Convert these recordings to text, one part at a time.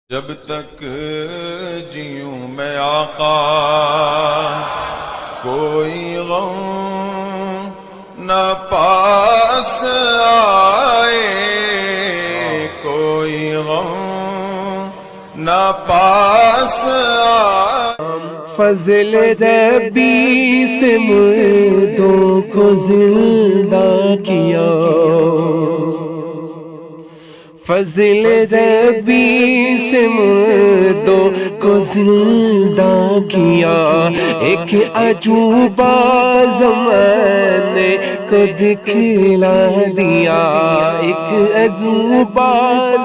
جب تک جیوں میں آقا کوئی غم نہ پاس آئے، کوئی غم نہ پاس آئے۔ فضل ربی سے مردوں کو زندہ کیا، فضل ربی سے مردوں کو زندہ کیا، ایک عجوبہ زمانے کو دکھلا دیا، ایک عجوبہ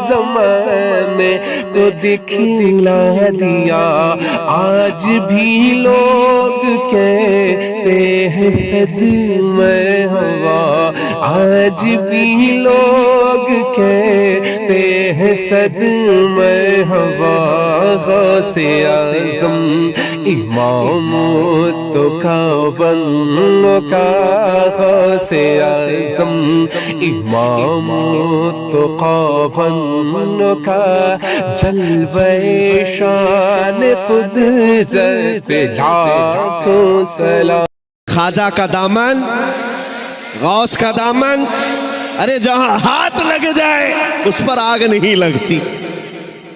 زمانے کو دکھلا دیا۔ آج بھی لوگ کہتے ہیں صدمہ ہوا، آج بھی لوگ کہتے ہیں صدمہ ہوا۔ غوث اعظم امام تو کا غوث اعظم امام تو کا جلوہ شان قدرت لاکھوں سلام۔ خواجہ کا دامن، غوث کا دامن، ارے جہاں ہاتھ لگ جائے اس پر آگ نہیں لگتی۔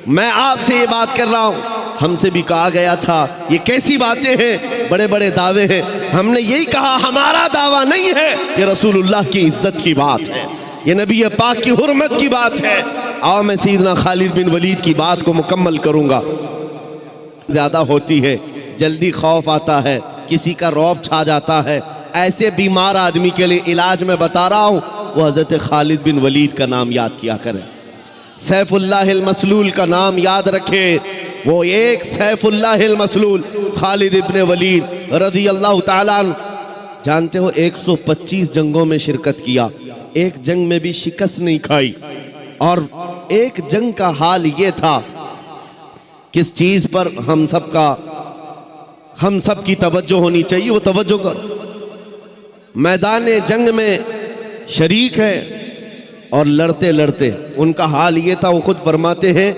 میں آپ سے یہ بات کر رہا ہوں، ہم سے بھی کہا گیا تھا یہ کیسی باتیں ہیں، بڑے بڑے دعوے ہیں۔ ہم نے یہی کہا ہمارا دعویٰ نہیں ہے، یہ رسول اللہ کی عزت کی بات ہے، یہ نبی پاک کی حرمت کی بات ہے۔ آؤ میں سیدنا خالد بن ولید کی بات کو مکمل کروں گا۔ زیادہ ہوتی ہے، جلدی خوف آتا ہے، کسی کا رعب چھا جاتا ہے، ایسے بیمار آدمی کے لیے علاج میں بتا رہا ہوں، وہ حضرت خالد بن ولید کا نام یاد کیا کریں، سیف اللہ المسلول کا نام یاد رکھے۔ وہ ایک سیف اللہ المسلول خالد ابن ولید رضی اللہ تعالیٰ عنہ، جانتے ہو 125 جنگوں میں شرکت کیا، ایک جنگ میں بھی شکست نہیں کھائی، اور ایک جنگ کا حال یہ تھا، کس چیز پر ہم سب کی توجہ ہونی چاہیے، وہ توجہ کر، میدان جنگ میں شریک ہے اور لڑتے لڑتے ان کا حال یہ تھا، وہ خود فرماتے ہیں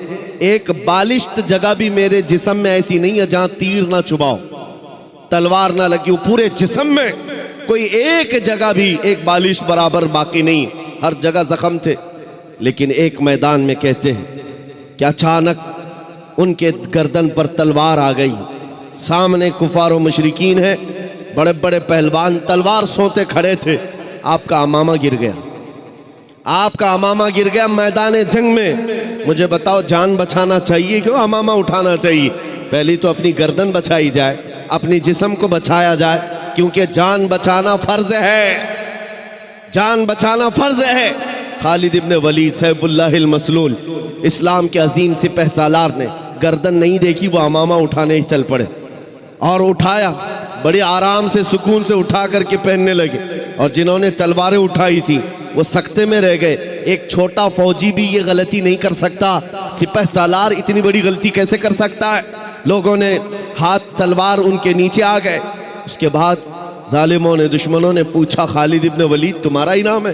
ایک بالشت جگہ بھی میرے جسم میں ایسی نہیں ہے جہاں تیر نہ چباؤ، تلوار نہ لگی، وہ پورے جسم میں کوئی ایک جگہ بھی ایک بالشت برابر باقی نہیں، ہر جگہ زخم تھے۔ لیکن ایک میدان میں کہتے ہیں کہ اچانک ان کے گردن پر تلوار آ گئی، سامنے کفار و مشرکین ہیں، بڑے بڑے پہلوان تلوار سونتے کھڑے تھے، آپ کا امامہ گر گیا، آپ کا امامہ گر گیا میدان جنگ میں۔ مجھے بتاؤ جان بچانا چاہیے کہ امامہ اٹھانا چاہیے؟ پہلی تو اپنی گردن بچائی جائے، اپنی جسم کو بچایا جائے، کیونکہ جان بچانا فرض ہے، جان بچانا فرض ہے۔ خالد ابن ولید سیف اللہ المسلول، اسلام کے عظیم سپہ سالار نے گردن نہیں دیکھی، وہ امامہ اٹھانے ہی چل پڑے، اور اٹھایا، بڑی آرام سے سکون سے اٹھا کر کے پہننے لگے، اور جنہوں نے تلواریں اٹھائی تھی وہ سکتے میں رہ گئے۔ ایک چھوٹا فوجی بھی یہ غلطی نہیں کر سکتا، سپہ سالار اتنی بڑی غلطی کیسے کر سکتا ہے؟ لوگوں نے ہاتھ تلوار ان کے نیچے آ گئے۔ اس کے بعد ظالموں نے، دشمنوں نے پوچھا خالد ابن ولید تمہارا ہی نام ہے؟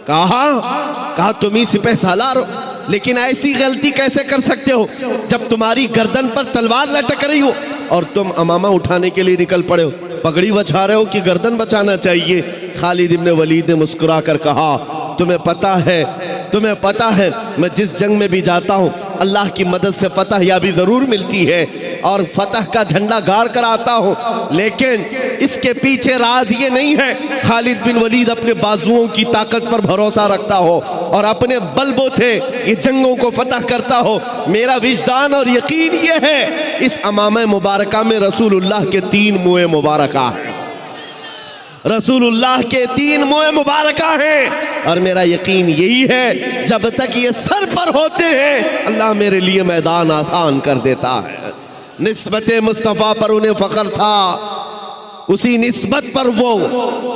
کہا تم ہی سپہ سالار ہو، لیکن ایسی غلطی کیسے کر سکتے ہو جب تمہاری گردن پر تلوار لٹک رہی ہو اور تم امامہ اٹھانے کے لیے نکل پڑے ہو، پگڑی بچا رہے ہو کہ گردن بچانا چاہیے؟ خالد ابن ولید نے مسکرا کر کہا تمہیں پتہ ہے میں جس جنگ میں بھی جاتا ہوں اللہ کی مدد سے فتح یابی ضرور ملتی ہے اور فتح کا جھنڈا گاڑ کر آتا ہوں، لیکن اس کے پیچھے راز یہ نہیں ہے خالد بن ولید اپنے بازوؤں کی طاقت پر بھروسہ رکھتا ہو اور اپنے بل بوتے یہ جنگوں کو فتح کرتا ہو۔ میرا وجدان اور یقین یہ ہے اس امامہ مبارکہ میں رسول اللہ کے 3 موئے مبارکہ ہیں، رسول اللہ کے 3 موئے مبارکہ ہیں، اور میرا یقین یہی ہے جب تک یہ سر پر ہوتے ہیں اللہ میرے لیے میدان آسان کر دیتا ہے۔ نسبت مصطفیٰ پر انہیں فخر تھا، اسی نسبت پر وہ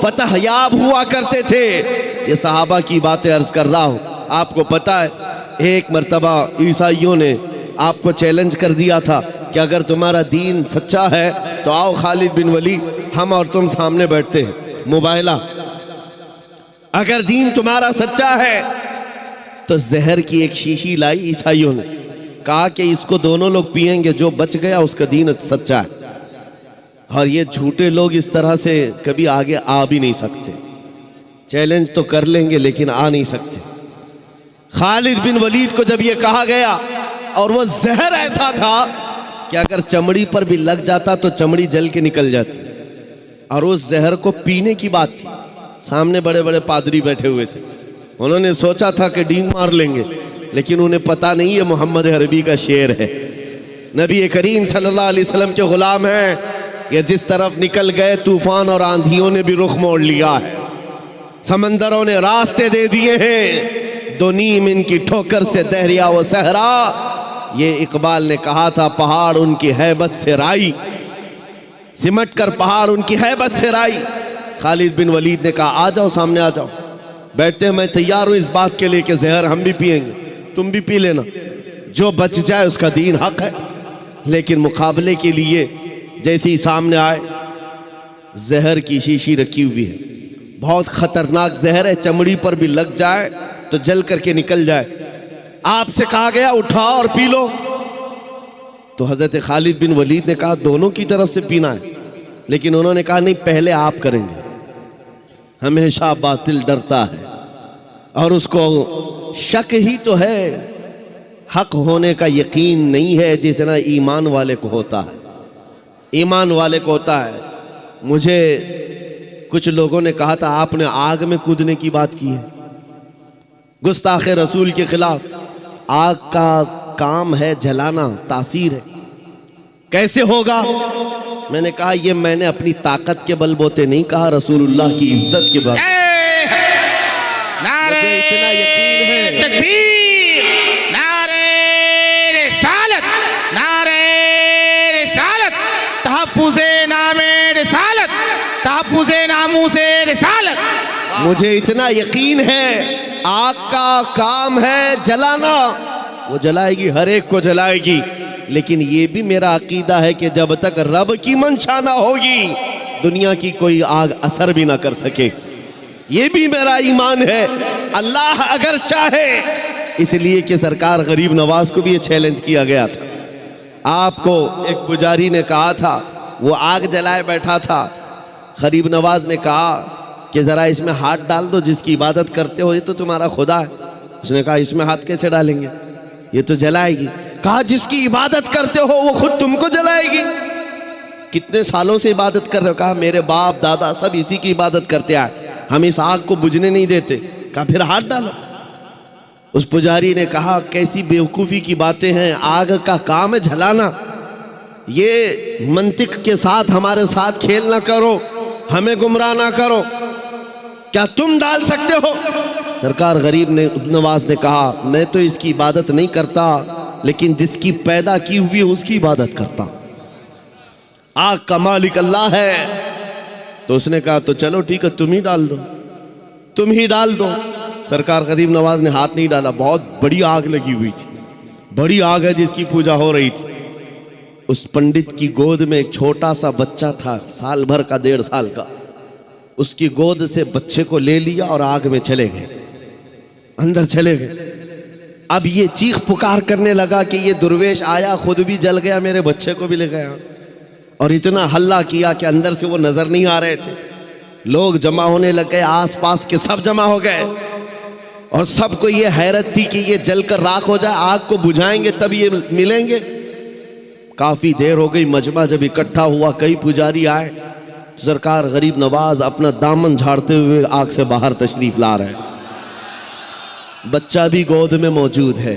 فتح یاب ہوا کرتے تھے۔ یہ صحابہ کی باتیں عرض کر رہا ہوں، آپ کو پتہ ہے ایک مرتبہ عیسائیوں نے آپ کو چیلنج کر دیا تھا کہ اگر تمہارا دین سچا ہے تو آؤ خالد بن ولید ہم اور تم سامنے بیٹھتے ہیں، مباہلہ۔ اگر دین تمہارا سچا ہے تو زہر کی ایک شیشی لائی عیسائیوں نے، کہا کہ اس کو دونوں لوگ پئیں گے، جو بچ گیا اس کا دین سچا ہے، اور یہ جھوٹے لوگ اس طرح سے کبھی آگے آ بھی نہیں سکتے، چیلنج تو کر لیں گے لیکن آ نہیں سکتے۔ خالد بن ولید کو جب یہ کہا گیا، اور وہ زہر ایسا تھا کہ اگر چمڑی پر بھی لگ جاتا تو چمڑی جل کے نکل جاتی، اور اس زہر کو پینے کی بات تھی، سامنے بڑے بڑے پادری بیٹھے ہوئے تھے، انہوں نے سوچا تھا کہ ڈینگ مار لیں گے، لیکن انہیں پتا نہیں یہ محمد عربی کا شعر ہے، نبی کریم صلی اللہ علیہ وسلم کے غلام ہیں، یہ جس طرف نکل گئے طوفان اور آندھیوں نے بھی رخ موڑ لیا ہے، سمندروں نے راستے دے دیے ہیں، دو نیم ان کی ٹھوکر سے دہریا و صحرا، یہ اقبال نے کہا تھا پہاڑ ان کی ہیبت سے رائی، سمٹ کر پہاڑ ان کی ہیبت سے رائی۔ خالد بن ولید نے کہا آ جاؤ، سامنے آ جاؤ، بیٹھتے ہیں، میں تیار ہوں اس بات کے لیے کہ زہر ہم بھی پئیں گے، تم بھی پی لینا، جو بچ جائے اس کا دین حق ہے۔ لیکن مقابلے کے لیے جیسے ہی سامنے آئے، زہر کی شیشی رکھی ہوئی ہے، بہت خطرناک زہر ہے، چمڑی پر بھی لگ جائے تو جل کر کے نکل جائے، آپ سے کہا گیا اٹھاؤ اور پی لو۔ تو حضرت خالد بن ولید نے کہا دونوں کی طرف سے پینا ہے، لیکن انہوں نے کہا نہیں، پہلے آپ کریں گے، ہمیشہ باطل ڈرتا ہے اور اس کو شک ہی تو ہے، حق ہونے کا یقین نہیں ہے جتنا ایمان والے کو ہوتا ہے، ایمان والے کو ہوتا ہے۔ مجھے کچھ لوگوں نے کہا تھا آپ نے آگ میں کودنے کی بات کی ہے، گستاخ رسول کے خلاف، آگ کا کام ہے جلانا، تاثیر ہے، کیسے ہوگا؟ میں نے کہا یہ میں نے اپنی طاقت کے بل بوتے نہیں کہا، رسول اللہ کی عزت کے بل، نعرہ اتنا یقین ہے، تکبیر، نعرہ رسالت، نعرہ رسالت، تحفظ نام رسالت، تحفظ ناموس رسالت۔ مجھے اتنا یقین ہے آگ کا کام ہے جلانا، وہ جلائے گی، ہر ایک کو جلائے گی، لیکن یہ بھی میرا عقیدہ ہے کہ جب تک رب کی منشا نہ ہوگی دنیا کی کوئی آگ اثر بھی نہ کر سکے، یہ بھی میرا ایمان ہے، اللہ اگر چاہے۔ اس لیے کہ سرکار غریب نواز کو بھی یہ چیلنج کیا گیا تھا، آپ کو ایک پجاری نے کہا تھا، وہ آگ جلائے بیٹھا تھا، غریب نواز نے کہا کہ ذرا اس میں ہاتھ ڈال دو، جس کی عبادت کرتے ہو یہ تو تمہارا خدا ہے۔ اس نے کہا اس میں ہاتھ کیسے ڈالیں گے، یہ تو جلائے گی۔ کہا جس کی عبادت کرتے ہو وہ خود تم کو جلائے گی، کتنے سالوں سے عبادت کر رہے ہو؟ کہا میرے باپ دادا سب اسی کی عبادت کرتے آئے، ہم اس آگ کو بجھنے نہیں دیتے۔ کہا پھر ہاتھ ڈالو۔ اس پجاری نے کہا کیسی بیوقوفی کی باتیں ہیں، آگ کا کام ہے جلانا، یہ منطق کے ساتھ ہمارے ساتھ کھیل نہ کرو، ہمیں گمراہ نہ کرو، کیا تم ڈال سکتے ہو؟ سرکار غریب نواز نے کہا میں تو اس کی عبادت نہیں کرتا، لیکن جس کی پیدا کی ہوئی اس کی عبادت کرتا ہوں، آگ کا مالک اللہ ہے۔ تو اس نے کہا تو چلو ٹھیک ہے، تم ہی ڈال دو، تم ہی ڈال دو۔ سرکار غریب نواز نے ہاتھ نہیں ڈالا، بہت بڑی آگ لگی ہوئی تھی، بڑی آگ ہے جس کی پوجا ہو رہی تھی۔ اس پنڈت کی گود میں ایک چھوٹا سا بچہ تھا، سال بھر کا، 1.5 سال کا، اس کی گود سے بچے کو لے لیا اور آگ میں چلے گئے، اندر چلے گئے۔ اب یہ چیخ پکار کرنے لگا کہ یہ درویش آیا، خود بھی جل گیا، میرے بچے کو بھی لے گیا، اور اتنا ہلہ کیا کہ اندر سے وہ نظر نہیں آ رہے تھے۔ لوگ جمع ہونے لگ گئے، آس پاس کے سب جمع ہو گئے، اور سب کو یہ حیرت تھی کہ یہ جل کر راکھ ہو جائے، آگ کو بجھائیں گے تب یہ ملیں گے۔ کافی دیر ہو گئی، مجمع جب اکٹھا ہوا، کئی پجاری آئے، سرکار غریب نواز اپنا دامن جھاڑتے ہوئے آگ سے باہر تشریف لا رہے ہیں، بچہ بھی گود میں موجود ہے،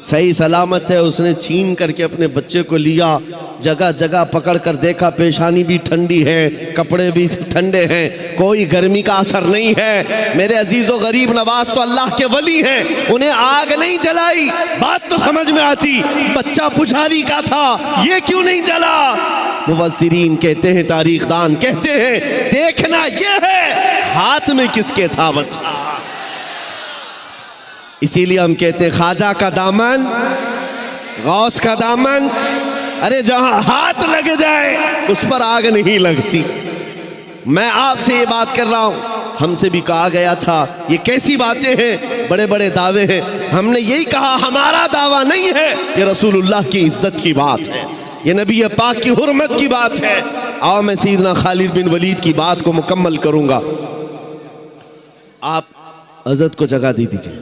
صحیح سلامت ہے۔ اس نے چھین کر کے اپنے بچے کو لیا، جگہ جگہ پکڑ کر دیکھا، پیشانی بھی ٹھنڈی ہے، کپڑے بھی ٹھنڈے ہیں، کوئی گرمی کا اثر نہیں ہے۔ میرے عزیز و غریب نواز تو اللہ کے ولی ہیں، انہیں آگ نہیں جلائی، بات تو سمجھ میں آتی، بچہ پجاری کا تھا، یہ کیوں نہیں جلا؟ مفسرین کہتے ہیں، تاریخ دان کہتے ہیں، دیکھنا یہ ہے ہاتھ میں کس کے تھا بچہ۔ اسی لیے ہم کہتے ہیں خواجہ کا دامن، غوث کا دامن، ارے جہاں ہاتھ لگ جائے اس پر آگ نہیں لگتی۔ میں آپ سے یہ بات کر رہا ہوں، ہم سے بھی کہا گیا تھا یہ کیسی باتیں ہیں، بڑے بڑے دعوے ہیں. ہم نے یہی کہا ہمارا دعویٰ نہیں ہے، یہ رسول اللہ کی عزت کی بات ہے، یہ نبی پاک کی حرمت کی بات ہے. آؤ میں سیدنا خالد بن ولید کی بات کو مکمل کروں گا. آپ حضرت کو جگہ دے دیجئے.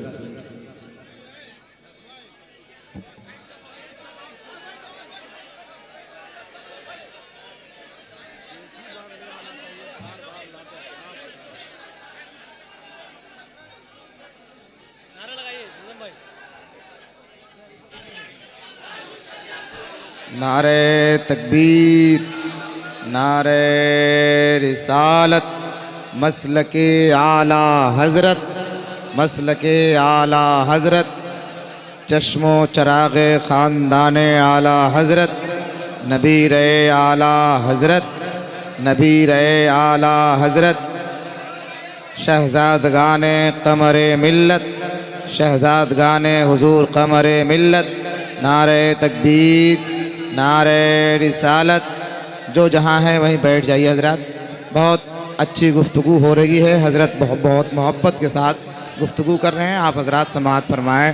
نعرہ تکبیر، نعرہ رسالت، مسلک اعلیٰ حضرت، مسلک اعلیٰ حضرت، چشم و چراغ خاندان اعلیٰ حضرت، نبیر اعلیٰ حضرت، نبیر اعلیٰ حضرت، شہزادگان قمر ملت، شہزادگان حضور قمر ملت. نعرہ تکبیر، نعرہ رسالت. جو جہاں ہے وہیں بیٹھ جائیے حضرات. بہت اچھی گفتگو ہو رہی ہے، حضرت بہت محبت کے ساتھ گفتگو کر رہے ہیں، آپ حضرات سماعت فرمائیں.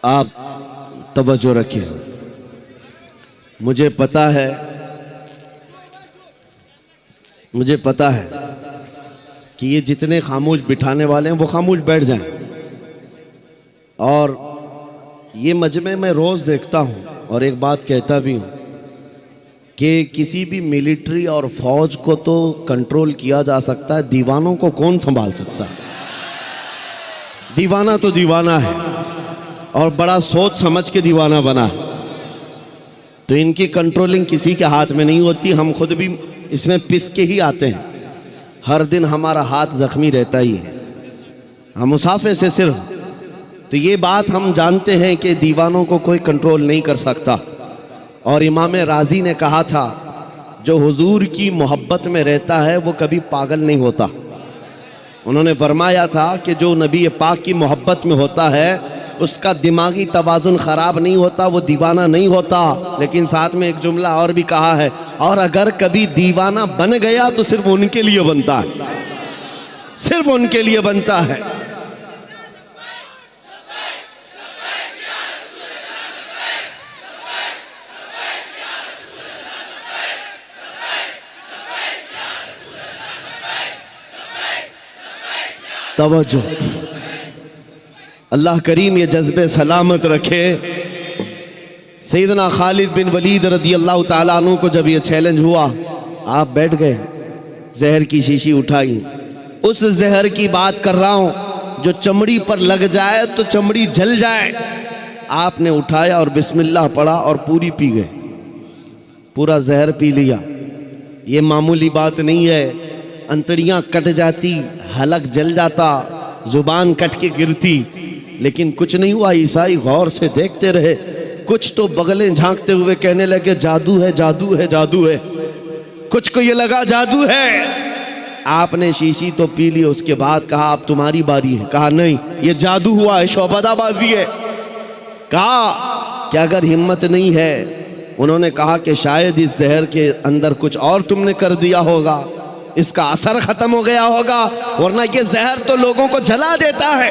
آپ توجہ رکھیں. مجھے پتا ہے کہ یہ جتنے خاموش بٹھانے والے ہیں وہ خاموش بیٹھ جائیں. اور یہ مجمع میں روز دیکھتا ہوں اور ایک بات کہتا بھی ہوں کہ کسی بھی ملٹری اور فوج کو تو کنٹرول کیا جا سکتا ہے، دیوانوں کو کون سنبھال سکتا ہے؟ دیوانہ تو دیوانہ ہے اور بڑا سوچ سمجھ کے دیوانہ بنا ہے، تو ان کی کنٹرولنگ کسی کے ہاتھ میں نہیں ہوتی. ہم خود بھی اس میں پس کے ہی آتے ہیں، ہر دن ہمارا ہاتھ زخمی رہتا ہی ہے، ہم مسافے سے صرف. تو یہ بات ہم جانتے ہیں کہ دیوانوں کو کوئی کنٹرول نہیں کر سکتا. اور امام رازی نے کہا تھا جو حضور کی محبت میں رہتا ہے وہ کبھی پاگل نہیں ہوتا. انہوں نے فرمایا تھا کہ جو نبی پاک کی محبت میں ہوتا ہے اس کا دماغی توازن خراب نہیں ہوتا، وہ دیوانہ نہیں ہوتا. لیکن ساتھ میں ایک جملہ اور بھی کہا ہے، اور اگر کبھی دیوانہ بن گیا تو صرف ان کے لیے بنتا ہے، صرف ان کے لیے بنتا ہے. توجہ، اللہ کریم یہ جذبے سلامت رکھے. سیدنا خالد بن ولید رضی اللہ تعالیٰ عنہ کو جب یہ چیلنج ہوا، آپ بیٹھ گئے، زہر کی شیشی اٹھائی. اس زہر کی بات کر رہا ہوں جو چمڑی پر لگ جائے تو چمڑی جل جائے. آپ نے اٹھایا اور بسم اللہ پڑھا اور پوری پی گئے، پورا زہر پی لیا. یہ معمولی بات نہیں ہے، انتڑیاں کٹ جاتی، حلق جل جاتا، زبان کٹ کے گرتی، لیکن کچھ نہیں ہوا. عیسائی غور سے دیکھتے رہے، کچھ تو بغلیں جھانکتے ہوئے کہنے لگے جادو ہے، جادو ہے، جادو ہے. کچھ کو یہ لگا جادو ہے. آپ نے شیشی تو پی لی، اس کے بعد کہا اب تمہاری باری ہے. کہا نہیں، یہ جادو ہوا ہے، شعبدہ بازی ہے. کہا کہ اگر ہمت نہیں ہے، انہوں نے کہا کہ شاید اس زہر کے اندر کچھ اور تم نے کر دیا ہوگا، اس کا اثر ختم ہو گیا ہوگا، ورنہ یہ زہر تو لوگوں کو جلا دیتا ہے.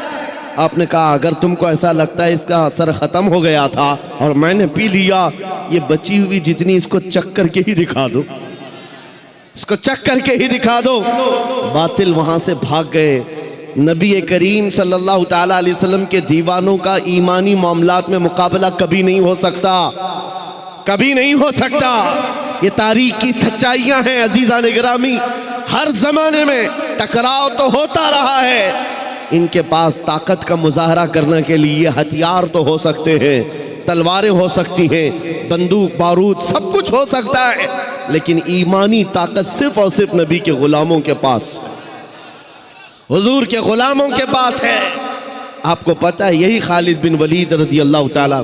آپ نے کہا اگر تم کو ایسا لگتا ہے اس کا اثر ختم ہو گیا تھا اور میں نے پی لیا، یہ بچی ہوئی جتنی اس کو چک کر کے ہی دکھا دو، اس کو چک کر کے ہی دکھا دو. باطل وہاں سے بھاگ گئے. نبی کریم صلی اللہ تعالیٰ علیہ وسلم کے دیوانوں کا ایمانی معاملات میں مقابلہ کبھی نہیں ہو سکتا، کبھی نہیں ہو سکتا. یہ تاریخ کی سچائیاں ہیں عزیزان گرامی. ہر زمانے میں ٹکراؤ تو ہوتا رہا ہے. ان کے پاس طاقت کا مظاہرہ کرنے کے لیے ہتھیار تو ہو سکتے ہیں، تلواریں ہو سکتی ہیں، بندوق بارود سب کچھ ہو سکتا ہے، لیکن ایمانی طاقت صرف اور صرف نبی کے غلاموں کے پاس، حضور کے غلاموں کے پاس ہے. آپ کو پتہ ہے یہی خالد بن ولید رضی اللہ تعالیٰ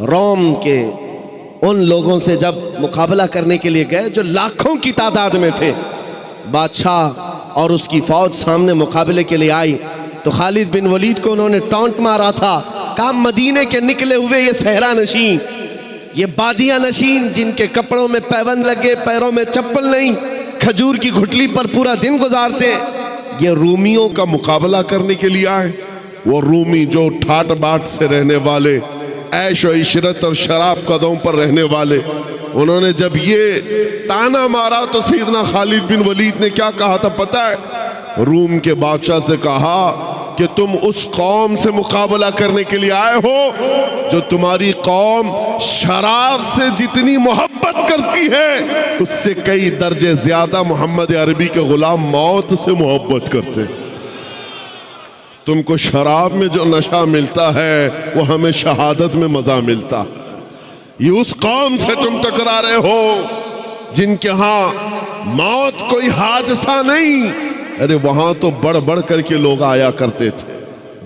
روم کے ان لوگوں سے جب مقابلہ کرنے کے لیے گئے جو لاکھوں کی تعداد میں تھے، بادشاہ اور اس کی فوج سامنے مقابلے کے لیے آئی تو خالد بن ولید کو انہوں نے ٹانٹ مارا تھا، کہا مدینے کے نکلے ہوئے یہ صحرا نشین، یہ بادیاں نشین جن کے کپڑوں میں پیوند لگے، پیروں میں چپل نہیں، کھجور کی گھٹلی پر پورا دن گزارتے، یہ رومیوں کا مقابلہ کرنے کے لیے آئے۔ وہ رومی جو ٹھاٹ باٹ سے رہنے والے، عیش و عشرت اور شراب قدوں پر رہنے والے، انہوں نے جب یہ تانا مارا تو سیدنا خالد بن ولید نے کیا کہا تھا پتہ ہے؟ روم کے بادشاہ سے کہا کہ تم اس قوم سے مقابلہ کرنے کے لیے آئے ہو جو تمہاری قوم شراب سے جتنی محبت کرتی ہے اس سے کئی درجے زیادہ محمد عربی کے غلام موت سے محبت کرتے ہیں۔ تم کو شراب میں جو نشہ ملتا ہے وہ ہمیں شہادت میں مزہ ملتا ہے۔ یہ اس قوم سے تم ٹکرا رہے ہو جن کے ہاں موت کوئی حادثہ نہیں، ارے وہاں تو بڑھ بڑھ کر کے لوگ آیا کرتے تھے،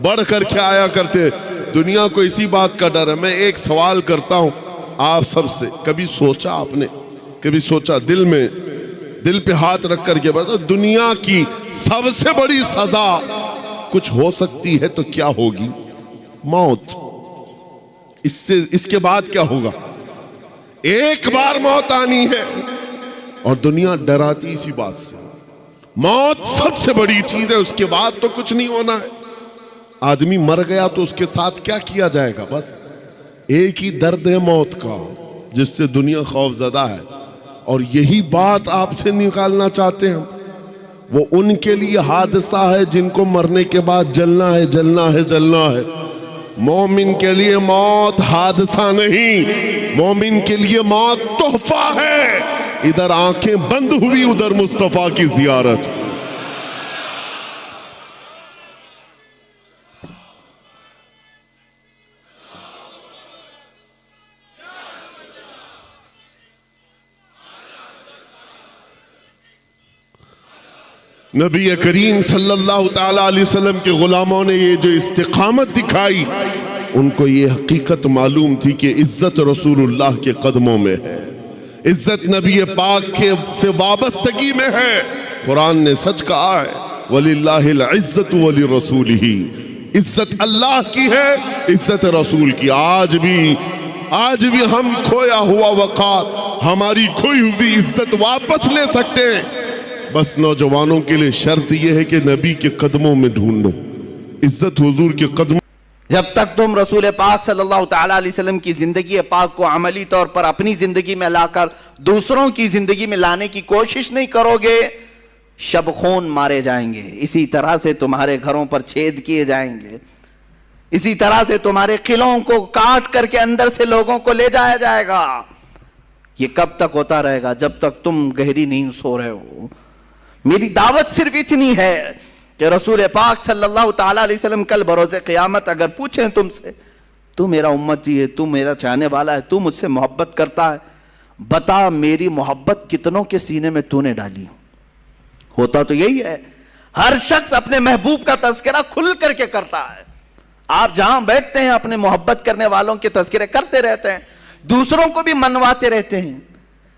بڑھ کر کے آیا کرتے۔ دنیا کو اسی بات کا ڈر ہے۔ میں ایک سوال کرتا ہوں آپ سب سے، کبھی سوچا آپ نے، کبھی سوچا دل میں، دل پہ ہاتھ رکھ کر کے بتا، دنیا کی سب سے بڑی سزا کچھ ہو سکتی ہے تو کیا ہوگی؟ موت۔ اس کے بعد کیا ہوگا؟ ایک بار موت آنی ہے اور دنیا ڈراتی اسی بات سے۔ موت سب سے بڑی چیز ہے، اس کے بعد تو کچھ نہیں ہونا ہے۔ آدمی مر گیا تو اس کے ساتھ کیا کیا جائے گا؟ بس ایک ہی درد ہے موت کا جس سے دنیا خوف زدہ ہے، اور یہی بات آپ سے نکالنا چاہتے ہیں۔ وہ ان کے لیے حادثہ ہے جن کو مرنے کے بعد جلنا ہے، جلنا ہے، جلنا ہے۔ مومن کے لیے موت حادثہ نہیں، مومن کے لیے موت تحفہ ہے۔ ادھر آنکھیں بند ہوئی، ادھر مصطفیٰ کی زیارت۔ نبی کریم صلی اللہ تعالیٰ علیہ وسلم کے غلاموں نے یہ جو استقامت دکھائی، ان کو یہ حقیقت معلوم تھی کہ عزت رسول اللہ کے قدموں میں ہے، عزت نبی پاک کے سے وابستگی میں ہے۔ قرآن نے سچ کہا ہے، وَلِلَّهِ الْعِزَّةُ وَلِرَسُولِهِ، عزت اللہ کی ہے، عزت رسول کی۔ آج بھی ہم کھویا ہوا وقار، ہماری کھوئی ہوئی عزت واپس لے سکتے ہیں، بس نوجوانوں کے لیے شرط یہ ہے کہ نبی کے قدموں میں ڈھونڈو عزت، حضور کے قدموں۔ جب تک تم رسول پاک صلی اللہ تعالیٰ علیہ وسلم کی زندگی پاک کو عملی طور پر اپنی زندگی میں لا کر دوسروں کی زندگی میں لانے کی کوشش نہیں کرو گے، شب خون مارے جائیں گے، اسی طرح سے تمہارے گھروں پر چھید کیے جائیں گے، اسی طرح سے تمہارے قلعوں کو کاٹ کر کے اندر سے لوگوں کو لے جایا جائے گا۔ یہ کب تک ہوتا رہے گا؟ جب تک تم گہری نیند سو رہے ہو۔ میری دعوت صرف اتنی ہے کہ رسول پاک صلی اللہ تعالیٰ علیہ وسلم کل بروز قیامت اگر پوچھیں تم سے، تو میرا امتی ہے، تو میرا چاہنے والا ہے، تو مجھ سے محبت کرتا ہے، بتا میری محبت کتنوں کے سینے میں تو نے ڈالی؟ ہوتا تو یہی ہے، ہر شخص اپنے محبوب کا تذکرہ کھل کر کے کرتا ہے۔ آپ جہاں بیٹھتے ہیں اپنے محبت کرنے والوں کے تذکرے کرتے رہتے ہیں، دوسروں کو بھی منواتے رہتے ہیں۔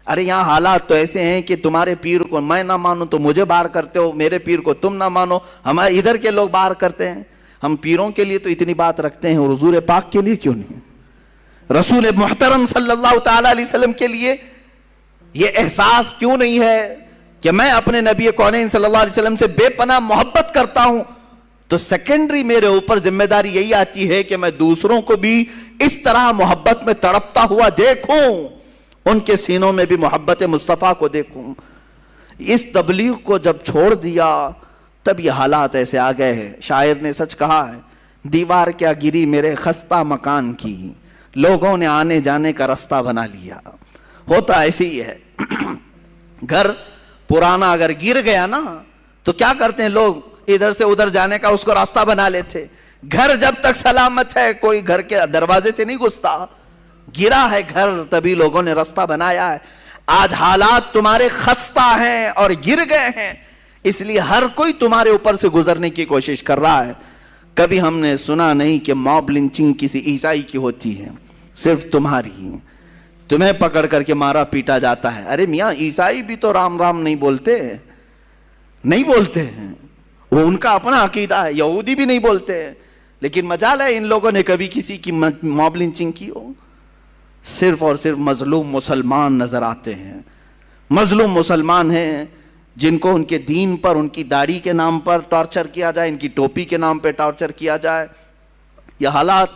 ارے یہاں حالات تو ایسے ہیں کہ تمہارے پیر کو میں نہ مانوں تو مجھے باہر کرتے ہو، میرے پیر کو تم نہ مانو ہمارے ادھر کے لوگ باہر کرتے ہیں۔ ہم پیروں کے لیے تو اتنی بات رکھتے ہیں، اور حضور پاک کے لیے کیوں نہیں؟ رسول محترم صلی اللہ تعالیٰ علیہ وسلم کے لیے یہ احساس کیوں نہیں ہے کہ میں اپنے نبی کونین صلی اللہ علیہ وسلم سے بے پناہ محبت کرتا ہوں؟ تو سیکنڈری میرے اوپر ذمہ داری یہی آتی ہے کہ میں دوسروں کو بھی اس طرح محبت میں تڑپتا ہوا دیکھوں، ان کے سینوں میں بھی محبت مصطفیٰ کو دیکھوں۔ اس تبلیغ کو جب چھوڑ دیا تب یہ حالات ایسے آ گئے ہیں۔ شاعر نے سچ کہا ہے، دیوار کیا گری میرے خستہ مکان کی، لوگوں نے آنے جانے کا راستہ بنا لیا۔ ہوتا ایسے ہی ہے، گھر پرانا اگر گر گیا نا تو کیا کرتے ہیں لوگ؟ ادھر سے ادھر جانے کا اس کو راستہ بنا لیتے۔ گھر جب تک سلامت ہے کوئی گھر کے دروازے سے نہیں گھستا، گرا ہے گھر تبھی لوگوں نے راستہ بنایا ہے۔ آج حالات تمہارے خستہ ہیں اور گر گئے ہیں، اس لیے ہر کوئی تمہارے اوپر سے گزرنے کی کوشش کر رہا ہے۔ کبھی ہم نے سنا نہیں کہ موب لنچنگ کسی عیسائی کی ہوتی ہے، صرف تمہاری۔ تمہیں پکڑ کر کے مارا پیٹا جاتا ہے. ارے میاں عیسائی بھی تو رام رام نہیں بولتے ہیں, وہ ان کا اپنا عقیدہ ہے. یہودی بھی نہیں بولتے, لیکن مجال ہے ان لوگوں نے کبھی کسی کی موب لنچنگ کی ہو. صرف اور صرف مظلوم مسلمان نظر آتے ہیں. مظلوم مسلمان ہیں جن کو ان کے دین پر, ان کی داڑھی کے نام پر ٹارچر کیا جائے, ان کی ٹوپی کے نام پہ ٹارچر کیا جائے. یہ حالات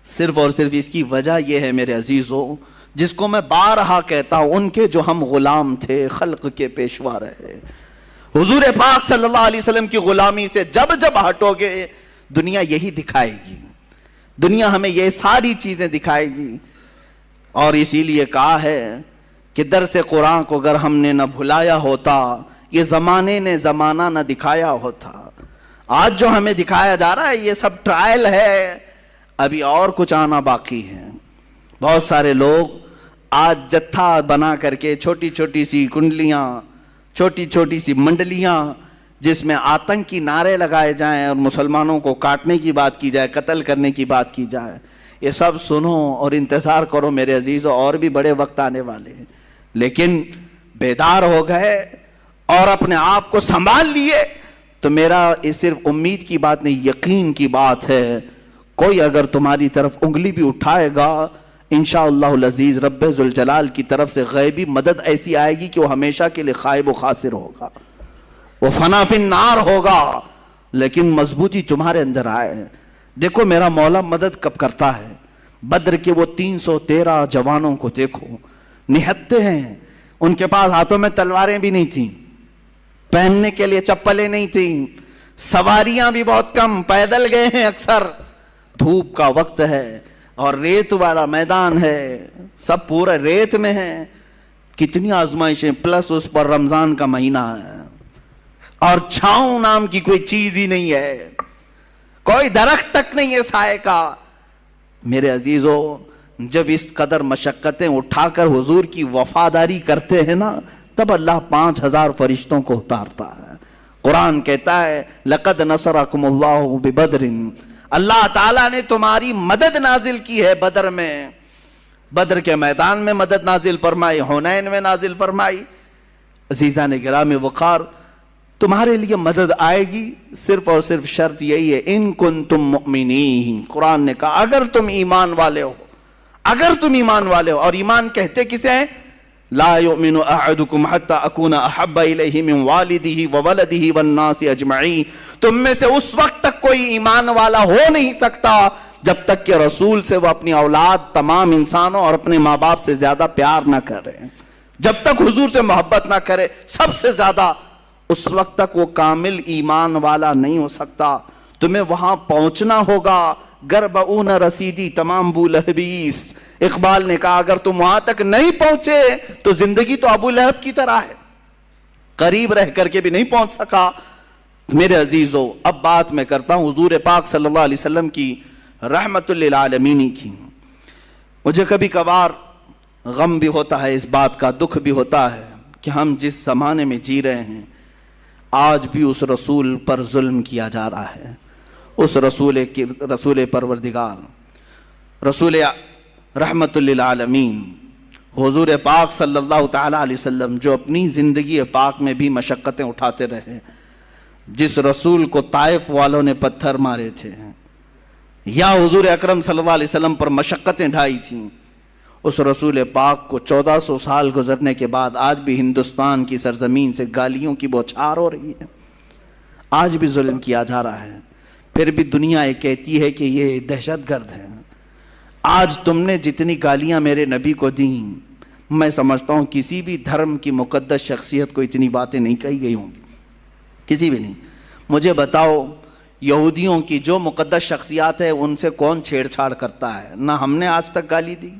صرف اور صرف اس کی وجہ یہ ہے میرے عزیزوں, جس کو میں بارہا کہتا ہوں, ان کے جو ہم غلام تھے خلق کے پیشوا رہے. حضور پاک صلی اللہ علیہ وسلم کی غلامی سے جب ہٹو گے دنیا یہی دکھائے گی, دنیا ہمیں یہ ساری چیزیں دکھائے گی. اور اسی لیے کہا ہے کہ درس قرآن کو اگر ہم نے نہ بھلایا ہوتا, یہ زمانے نے زمانہ نہ دکھایا ہوتا. آج جو ہمیں دکھایا جا رہا ہے یہ سب ٹرائل ہے, ابھی اور کچھ آنا باقی ہے. بہت سارے لوگ آج جتھا بنا کر کے چھوٹی چھوٹی سی کنڈلیاں, چھوٹی چھوٹی سی منڈلیاں جس میں آتنکی نعرے لگائے جائیں اور مسلمانوں کو کاٹنے کی بات کی جائے, قتل کرنے کی بات کی جائے, یہ سب سنو اور انتظار کرو میرے عزیزوں, اور بھی بڑے وقت آنے والے ہیں. لیکن بیدار ہو گئے اور اپنے آپ کو سنبھال لیے تو میرا یہ صرف امید کی بات نہیں, یقین کی بات ہے. کوئی اگر تمہاری طرف انگلی بھی اٹھائے گا, انشاءاللہ العزیز رب ذوالجلال کی طرف سے غیبی مدد ایسی آئے گی کہ وہ ہمیشہ کے لیے خائب و خاسر ہوگا, وہ فنا فی النار ہوگا, لیکن مضبوطی تمہارے اندر آئے. دیکھو میرا مولا مدد کب کرتا ہے. بدر کے وہ 313 جوانوں کو دیکھو, نہتے ہیں, ان کے پاس ہاتھوں میں تلواریں بھی نہیں تھیں, پہننے کے لیے چپلیں نہیں تھیں, سواریاں بھی بہت کم, پیدل گئے ہیں اکثر. دھوپ کا وقت ہے اور ریت والا میدان ہے, سب پورا ریت میں ہے. کتنی آزمائشیں, پلس اس پر رمضان کا مہینہ ہے اور چھاؤں نام کی کوئی چیز ہی نہیں ہے, کوئی درخت تک نہیں ہے سائے کا. میرے عزیزو, جب اس قدر مشقتیں اٹھا کر حضور کی وفاداری کرتے ہیں نا, تب اللہ 5000 فرشتوں کو اتارتا ہے. قرآن کہتا ہے لَقَدْ نَصَرَكُمُ اللَّهُ بِبَدْرٍ, اللہ تعالیٰ نے تمہاری مدد نازل کی ہے بدر میں. بدر کے میدان میں مدد نازل فرمائی, حنین میں نازل فرمائی. عزیزان گرامی وقار, تمہارے لیے مدد آئے گی, صرف اور صرف شرط یہی ہے ان کنتم مؤمنین. قرآن نے کہا اگر تم ایمان والے ہو, اگر تم ایمان والے ہو. اور ایمان کہتے کسے ہیں؟ لا یؤمن احدکم حتی اکون احب الیہ من والدہ وولدہ والناس اجمعین. تم میں سے اس وقت تک کوئی ایمان والا ہو نہیں سکتا جب تک کہ رسول سے وہ اپنی اولاد, تمام انسانوں اور اپنے ماں باپ سے زیادہ پیار نہ کرے, جب تک حضور سے محبت نہ کرے سب سے زیادہ, اس وقت تک وہ کامل ایمان والا نہیں ہو سکتا. تمہیں وہاں پہنچنا ہوگا. گربعون رسیدی تمام ابو لہبیس. اقبال نے کہا اگر تم وہاں تک نہیں پہنچے تو زندگی تو ابو لہب کی طرح ہے, قریب رہ کر کے بھی نہیں پہنچ سکا. میرے عزیزو, اب بات میں کرتا ہوں حضور پاک صلی اللہ علیہ وسلم کی رحمت للعالمین کی. مجھے کبھی کبھار غم بھی ہوتا ہے, اس بات کا دکھ بھی ہوتا ہے کہ ہم جس زمانے میں جی رہے ہیں آج بھی اس رسول پر ظلم کیا جا رہا ہے. اس رسول پروردگار, رسول رحمت للعالمین حضور پاک صلی اللہ تعالیٰ علیہ وسلم, جو اپنی زندگی پاک میں بھی مشقتیں اٹھاتے رہے, جس رسول کو طائف والوں نے پتھر مارے تھے یا حضور اکرم صلی اللہ علیہ وسلم پر مشقتیں ڈھائی تھیں, اس رسول پاک کو 1400 سال گزرنے کے بعد آج بھی ہندوستان کی سرزمین سے گالیوں کی بوچھار ہو رہی ہے, آج بھی ظلم کیا جا رہا ہے. پھر بھی دنیا یہ کہتی ہے کہ یہ دہشت گرد ہے. آج تم نے جتنی گالیاں میرے نبی کو دیں, میں سمجھتا ہوں کسی بھی دھرم کی مقدس شخصیت کو اتنی باتیں نہیں کہی گئی ہوں گی, کسی بھی نہیں. مجھے بتاؤ یہودیوں کی جو مقدس شخصیات ہے ان سے کون چھیڑ چھاڑ کرتا ہے؟ نہ ہم نے آج تک گالی دی,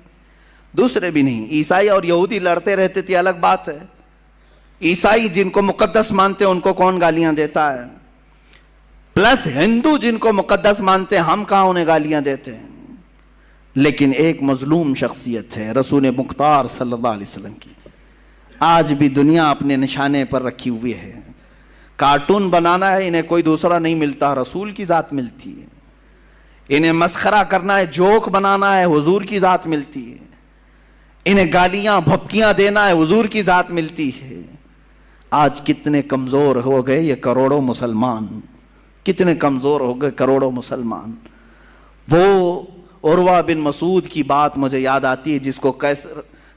دوسرے بھی نہیں. عیسائی اور یہودی لڑتے رہتے تھے, الگ بات ہے. عیسائی جن کو مقدس مانتے ہیں ان کو کون گالیاں دیتا ہے؟ پلس ہندو جن کو مقدس مانتے ہیں, ہم کہاں انہیں گالیاں دیتے ہیں؟ لیکن ایک مظلوم شخصیت ہے رسول مختار صلی اللہ علیہ وسلم کی, آج بھی دنیا اپنے نشانے پر رکھی ہوئی ہے. کارٹون بنانا ہے انہیں کوئی دوسرا نہیں ملتا, رسول کی ذات ملتی ہے. انہیں مسخرہ کرنا ہے, جوک بنانا ہے, حضور کی ذات ملتی ہے. انہیں گالیاں بھپکیاں دینا ہے، حضور کی ذات ملتی ہے۔ آج کتنے کمزور ہو گئے یہ کروڑوں مسلمان، کتنے کمزور ہو گئے کروڑوں مسلمان۔ وہ عروہ بن مسعود کی بات مجھے یاد آتی ہے،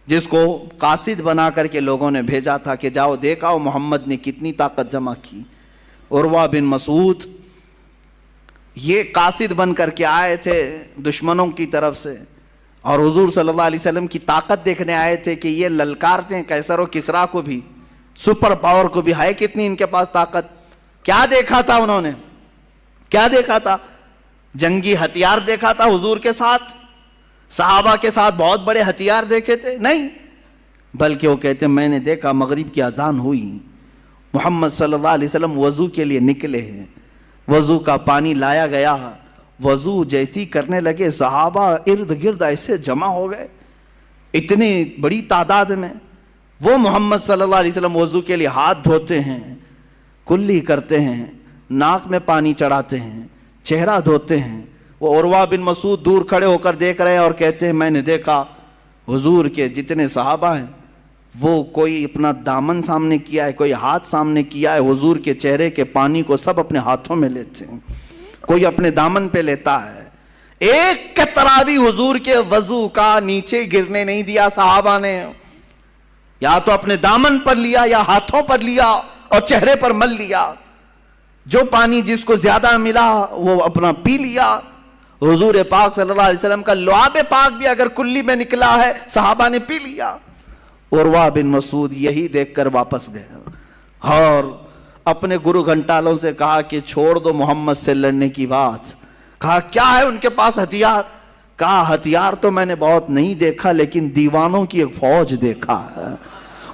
جس کو قاصد بنا کر کے لوگوں نے بھیجا تھا کہ جاؤ دیکھاؤ محمد نے کتنی طاقت جمع کی۔ عروہ بن مسعود یہ قاصد بن کر کے آئے تھے دشمنوں کی طرف سے، اور حضور صلی اللہ علیہ وسلم کی طاقت دیکھنے آئے تھے کہ یہ للکارتے ہیں کیسر و کسریٰ کو بھی، سپر پاور کو بھی، ہے کتنی ان کے پاس طاقت۔ کیا دیکھا تھا انہوں نے؟ کیا دیکھا تھا؟ جنگی ہتھیار دیکھا تھا حضور کے ساتھ؟ صحابہ کے ساتھ بہت بڑے ہتھیار دیکھے تھے؟ نہیں، بلکہ وہ کہتے ہیں میں نے دیکھا مغرب کی اذان ہوئی، محمد صلی اللہ علیہ وسلم وضو کے لیے نکلے ہیں، وضو کا پانی لایا گیا، وضو جیسی کرنے لگے صحابہ ارد گرد ایسے جمع ہو گئے اتنی بڑی تعداد میں۔ وہ محمد صلی اللہ علیہ وسلم وضو کے لیے ہاتھ دھوتے ہیں، کلی کرتے ہیں، ناک میں پانی چڑھاتے ہیں، چہرہ دھوتے ہیں۔ وہ عروہ بن مسعود دور کھڑے ہو کر دیکھ رہے ہیں اور کہتے ہیں میں نے دیکھا حضور کے جتنے صحابہ ہیں وہ کوئی اپنا دامن سامنے کیا ہے، کوئی ہاتھ سامنے کیا ہے، حضور کے چہرے کے پانی کو سب اپنے ہاتھوں میں لیتے ہیں، کوئی اپنے دامن پہ لیتا ہے۔ ایک قطرہ بھی حضور کے وضو کا نیچے گرنے نہیں دیا صحابہ نے، یا تو اپنے دامن پر لیا یا ہاتھوں پر لیا اور چہرے پر مل لیا، جو پانی جس کو زیادہ ملا وہ اپنا پی لیا۔ حضور پاک صلی اللہ علیہ وسلم کا لعاب پاک بھی اگر کلی میں نکلا ہے صحابہ نے پی لیا۔ عروہ بن مسعود یہی دیکھ کر واپس گئے اور اپنے گرو گھنٹالوں سے کہا کہ چھوڑ دو محمد سے لڑنے کی بات۔ کہا کیا ہے ان کے پاس ہتھیار؟ کہا ہتھیار تو میں نے بہت نہیں دیکھا لیکن دیوانوں کی ایک فوج دیکھا ہے،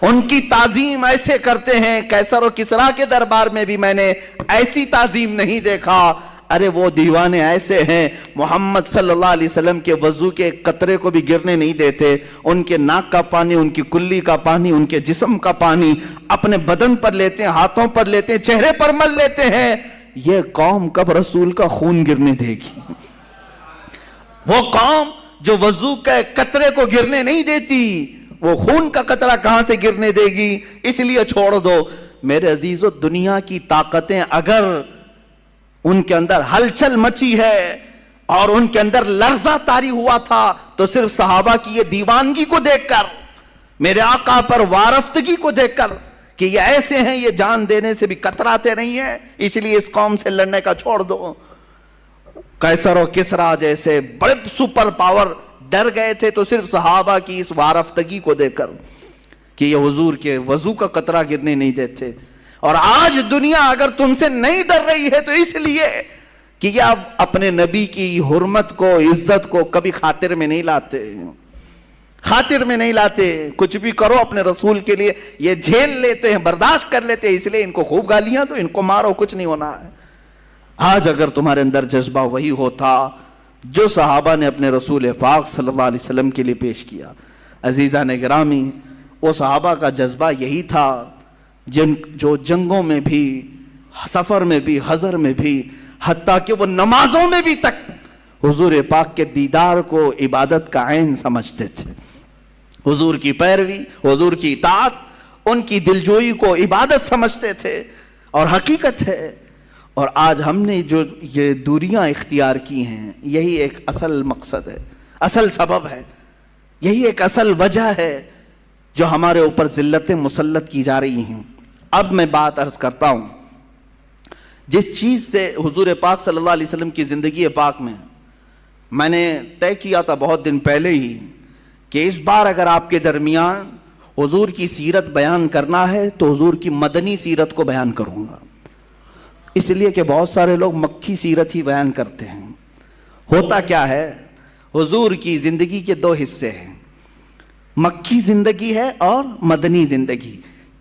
ان کی تعظیم ایسے کرتے ہیں، کیسر و کسریٰ کے دربار میں بھی میں نے ایسی تعظیم نہیں دیکھا۔ ارے وہ دیوانے ایسے ہیں محمد صلی اللہ علیہ وسلم کے وضو کے قطرے کو بھی گرنے نہیں دیتے، ان کے ناک کا پانی، ان کی کلی کا پانی، ان کے جسم کا پانی اپنے بدن پر لیتے ہیں، ہاتھوں پر لیتے ہیں، چہرے پر مل لیتے ہیں۔ یہ قوم کب رسول کا خون گرنے دے گی؟ وہ قوم جو وضو کے قطرے کو گرنے نہیں دیتی، وہ خون کا قطرہ کہاں سے گرنے دے گی؟ اس لیے چھوڑ دو۔ میرے عزیزو، دنیا کی طاقتیں اگر ان کے اندر ہلچل مچی ہے اور ان کے اندر لرزہ طاری ہوا تھا تو صرف صحابہ کی یہ دیوانگی کو دیکھ کر، میرے آقا پر وارفتگی کو دیکھ کر کہ یہ ایسے ہیں، یہ جان دینے سے بھی کتراتے نہیں ہیں، اس لیے اس قوم سے لڑنے کا چھوڑ دو۔ قیصر و کسریٰ جیسے بڑے سپر پاور ڈر گئے تھے تو صرف صحابہ کی اس وارفتگی کو دیکھ کر کہ یہ حضور کے وضو کا قطرہ گرنے نہیں دیتے۔ اور آج دنیا اگر تم سے نہیں ڈر رہی ہے تو اس لیے کہ یہ اب اپنے نبی کی حرمت کو، عزت کو کبھی خاطر میں نہیں لاتے، خاطر میں نہیں لاتے۔ کچھ بھی کرو اپنے رسول کے لیے یہ جھیل لیتے ہیں، برداشت کر لیتے ہیں، اس لیے ان کو خوب گالیاں تو ان کو مارو، کچھ نہیں ہونا ہے۔ آج اگر تمہارے اندر جذبہ وہی ہوتا جو صحابہ نے اپنے رسول پاک صلی اللہ علیہ وسلم کے لیے پیش کیا۔ عزیزان گرامی، وہ صحابہ کا جذبہ یہی تھا جو جنگوں میں بھی، سفر میں بھی، حضر میں بھی، حتیٰ کہ وہ نمازوں میں بھی تک حضور پاک کے دیدار کو عبادت کا عین سمجھتے تھے۔ حضور کی پیروی، حضور کی اطاعت، ان کی دلجوئی کو عبادت سمجھتے تھے اور حقیقت ہے۔ اور آج ہم نے جو یہ دوریاں اختیار کی ہیں، یہی ایک اصل مقصد ہے، اصل سبب ہے، یہی ایک اصل وجہ ہے جو ہمارے اوپر ذلتیں مسلط کی جا رہی ہیں۔ اب میں بات عرض کرتا ہوں، جس چیز سے حضور پاک صلی اللہ علیہ وسلم کی زندگی پاک میں نے طے کیا تھا بہت دن پہلے ہی کہ اس بار اگر آپ کے درمیان حضور کی سیرت بیان کرنا ہے تو حضور کی مدنی سیرت کو بیان کروں گا، اس لیے کہ بہت سارے لوگ مکی سیرت ہی بیان کرتے ہیں۔ ہوتا کیا ہے، حضور کی زندگی کے دو حصے ہیں، مکی زندگی ہے اور مدنی زندگی۔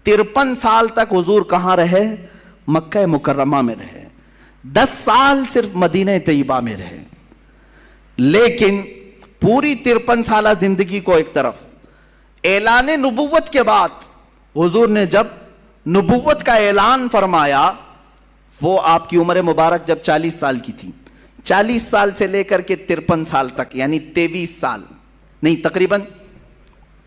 53 سال تک حضور کہاں رہے؟ مکہ مکرمہ میں رہے، 10 سال صرف مدینہ طیبہ میں رہے۔ لیکن پوری 53 سالہ زندگی کو ایک طرف، اعلان نبوت کے بعد حضور نے جب نبوت کا اعلان فرمایا، وہ آپ کی عمر مبارک جب 40 سال کی تھی، 40 سال سے لے کر کے 53 سال تک، یعنی 23 سال نہیں، تقریباً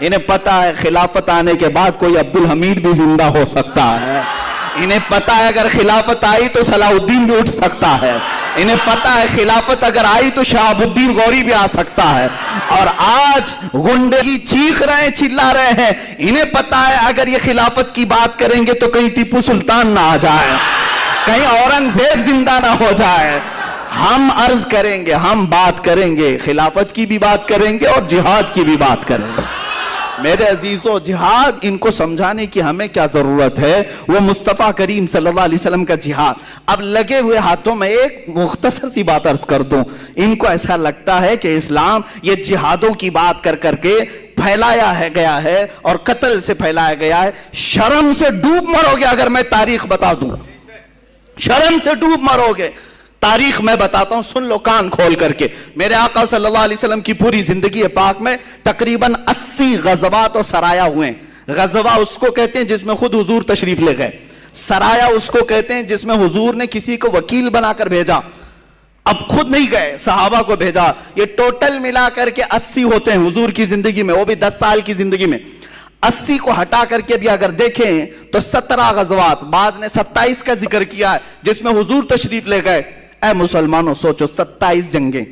انہیں پتا ہے خلافت آنے کے بعد کوئی عبد الحمید بھی زندہ ہو سکتا ہے. انہیں پتا ہے اگر خلافت آئی تو صلاح الدین بھی اٹھ سکتا ہے. انہیں پتا ہے خلافت اگر آئی تو شہاب الدین غوری بھی آ سکتا ہے. اور آج غنڈے چیخ رہے ہیں, چلا رہے ہیں. انہیں پتا ہے اگر یہ خلافت کی بات کریں گے تو کہیں ٹیپو سلطان نہ آ جائے, کہیں اورنگزیب زندہ نہ ہو جائے. ہم عرض کریں گے, ہم بات کریں گے, خلافت کی بھی بات کریں گے اور جہاد کی بھی بات کریں گے. میرے عزیزو, جہاد ان کو سمجھانے کی ہمیں کیا ضرورت ہے, وہ مصطفیٰ کریم صلی اللہ علیہ وسلم کا جہاد. اب لگے ہوئے ہاتھوں میں ایک مختصر سی بات عرض کر دوں. ان کو ایسا لگتا ہے کہ اسلام یہ جہادوں کی بات کر کر کے پھیلایا گیا ہے اور قتل سے پھیلایا گیا ہے. شرم سے ڈوب مرو گے اگر میں تاریخ بتا دوں, شرم سے ڈوب مرو گے. تاریخ میں بتاتا ہوں, سن لو کان کھول کر کے. میرے آقا صلی اللہ علیہ وسلم کی پوری زندگی پاک میں تقریباً 80 غزوات اور سرایا ہوئے ہیں. غزوہ اس کو کہتے ہیں جس میں خود حضور تشریف لے گئے. سرایا اس کو کہتے ہیں جس میں حضور نے کسی کو وکیل بنا کر بھیجا, اب خود نہیں گئے, صحابہ کو بھیجا. یہ ٹوٹل ملا کر کے 80 ہوتے ہیں حضور کی زندگی میں, وہ بھی 10 سال کی زندگی میں. 80 کو ہٹا کر کے بھی اگر دیکھیں تو 17 غزوات, بعض نے 27 کا ذکر کیا ہے جس میں حضور تشریف لے گئے. اے مسلمانوں سوچو, 27 جنگیں